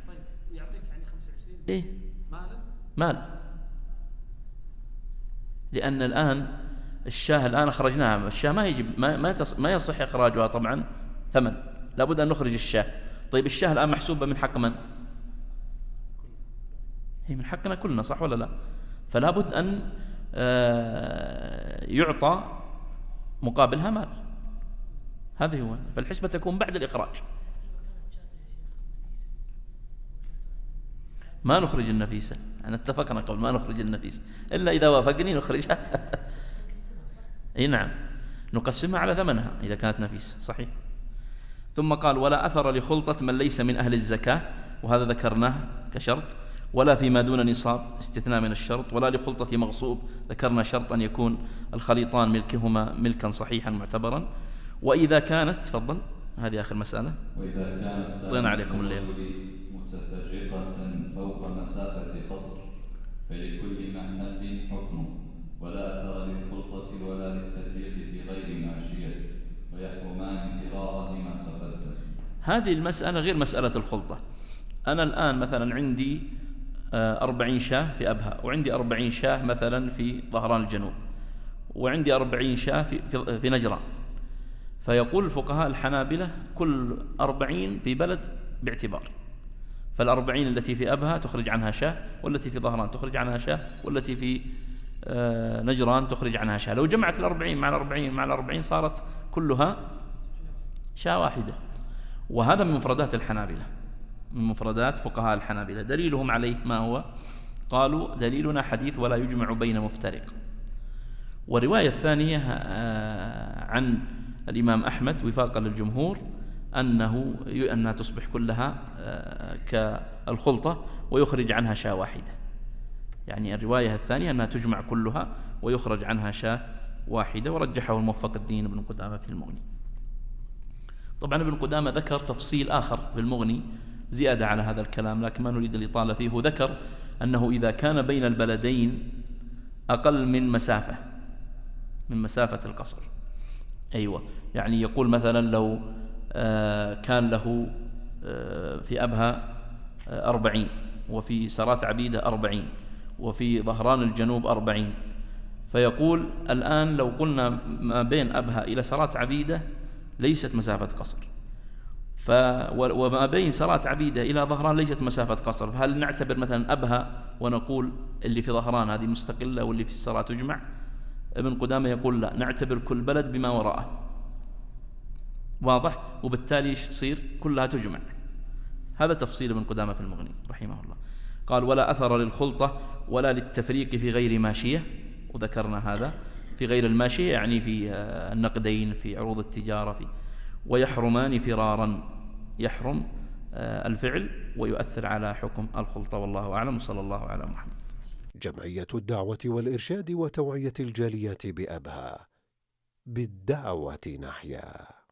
طيب يعطيك يعني 25 إيه؟ مال. لأن الآن الشاة الآن أخرجناها، الشاة ما يجب ما يصح إخراجها طبعا ثمن، لابد أن نخرج الشاة. طيب الشاة الآن محسوبة من حق من؟ هي من حقنا كلنا، صح ولا لا؟ فلا بد أن يعطى مقابلها مال. هذه هو. فالحسبة تكون بعد الإخراج. ما نخرج النفيسة، أنا اتفقنا قبل ما نخرج النفيسة إلا إذا وافقني نخرجها. أي نعم، نقسمها على ثمنها إذا كانت نفيسة. صحيح. ثم قال: ولا أثر لخلطة من ليس من أهل الزكاة، وهذا ذكرناه كشرط، ولا فيما دون نصاب استثناء من الشرط، ولا لخلطة مغصوب، ذكرنا شرط أن يكون الخليطان ملكهما ملكا صحيحا معتبرا. وإذا كانت، تفضل، هذه آخر مسألة. وإذا كانت طينا عليكم الليل. متفرقة فوق مسافة قصر فلكل محل حكم، ولا أثر للخلطة ولا للتفريق في غير ماشية، ويحرمان فرارا لما تقدم. هذه المسألة غير مسألة الخلطة. أنا الآن مثلا عندي 40 شاة في أبها، وعندي 40 شاة مثلا في ظهران الجنوب، وعندي 40 شاة في نجران. فيقول الفقهاء الحنابلة كل 40 في بلد باعتبار، فال40 التي في أبها تخرج عنها شاة، والتي في ظهران تخرج عنها شاة، والتي في نجران تخرج عنها شاة. لو جمعت 40 مع 40 صارت كلها شاة واحدة. وهذا من مفردات الحنابلة، من مفردات فقهاء الحنابلة. دليلهم عليه ما هو؟ قالوا: دليلنا حديث ولا يجمع بين مفترق. والرواية الثانية عن الإمام أحمد وفاقا للجمهور أنها تصبح كلها كالخلطة ويخرج عنها شاة واحدة. يعني الرواية الثانية أنها تجمع كلها ويخرج عنها شاة واحدة، ورجحه الموفق الدين ابن قدامة في المغني. طبعا ابن قدامة ذكر تفصيل آخر في المغني زيادة على هذا الكلام، لكن ما نريد الإطالة فيه. ذكر أنه إذا كان بين البلدين أقل من مسافة القصر. أيوة، يعني يقول مثلا لو كان له في أبها 40، وفي سرات عبيدة 40، وفي ظهران الجنوب 40، فيقول الآن لو قلنا ما بين أبها إلى سرات عبيدة ليست مسافة قصر، وما بين سرات عبيدة إلى ظهران ليست مسافة قصر، فهل نعتبر مثلا أبها ونقول اللي في ظهران هذه مستقلة واللي في السرات تجمع؟ ابن قدامة يقول لا، نعتبر كل بلد بما وراءه. واضح؟ وبالتالي ايش تصير؟ كلها تجمع. هذا تفصيل ابن قدامة في المغني رحمه الله. قال: ولا أثر للخلطة ولا للتفريق في غير ماشية، وذكرنا هذا في غير الماشية يعني في النقدين، في عروض التجارة، ويحرمان فرارا، يحرم الفعل ويؤثر على حكم الخلطة. والله أعلم، صلى الله على محمد. جمعية الدعوة والإرشاد وتوعية الجاليات بأبها، بالدعوة نحيا.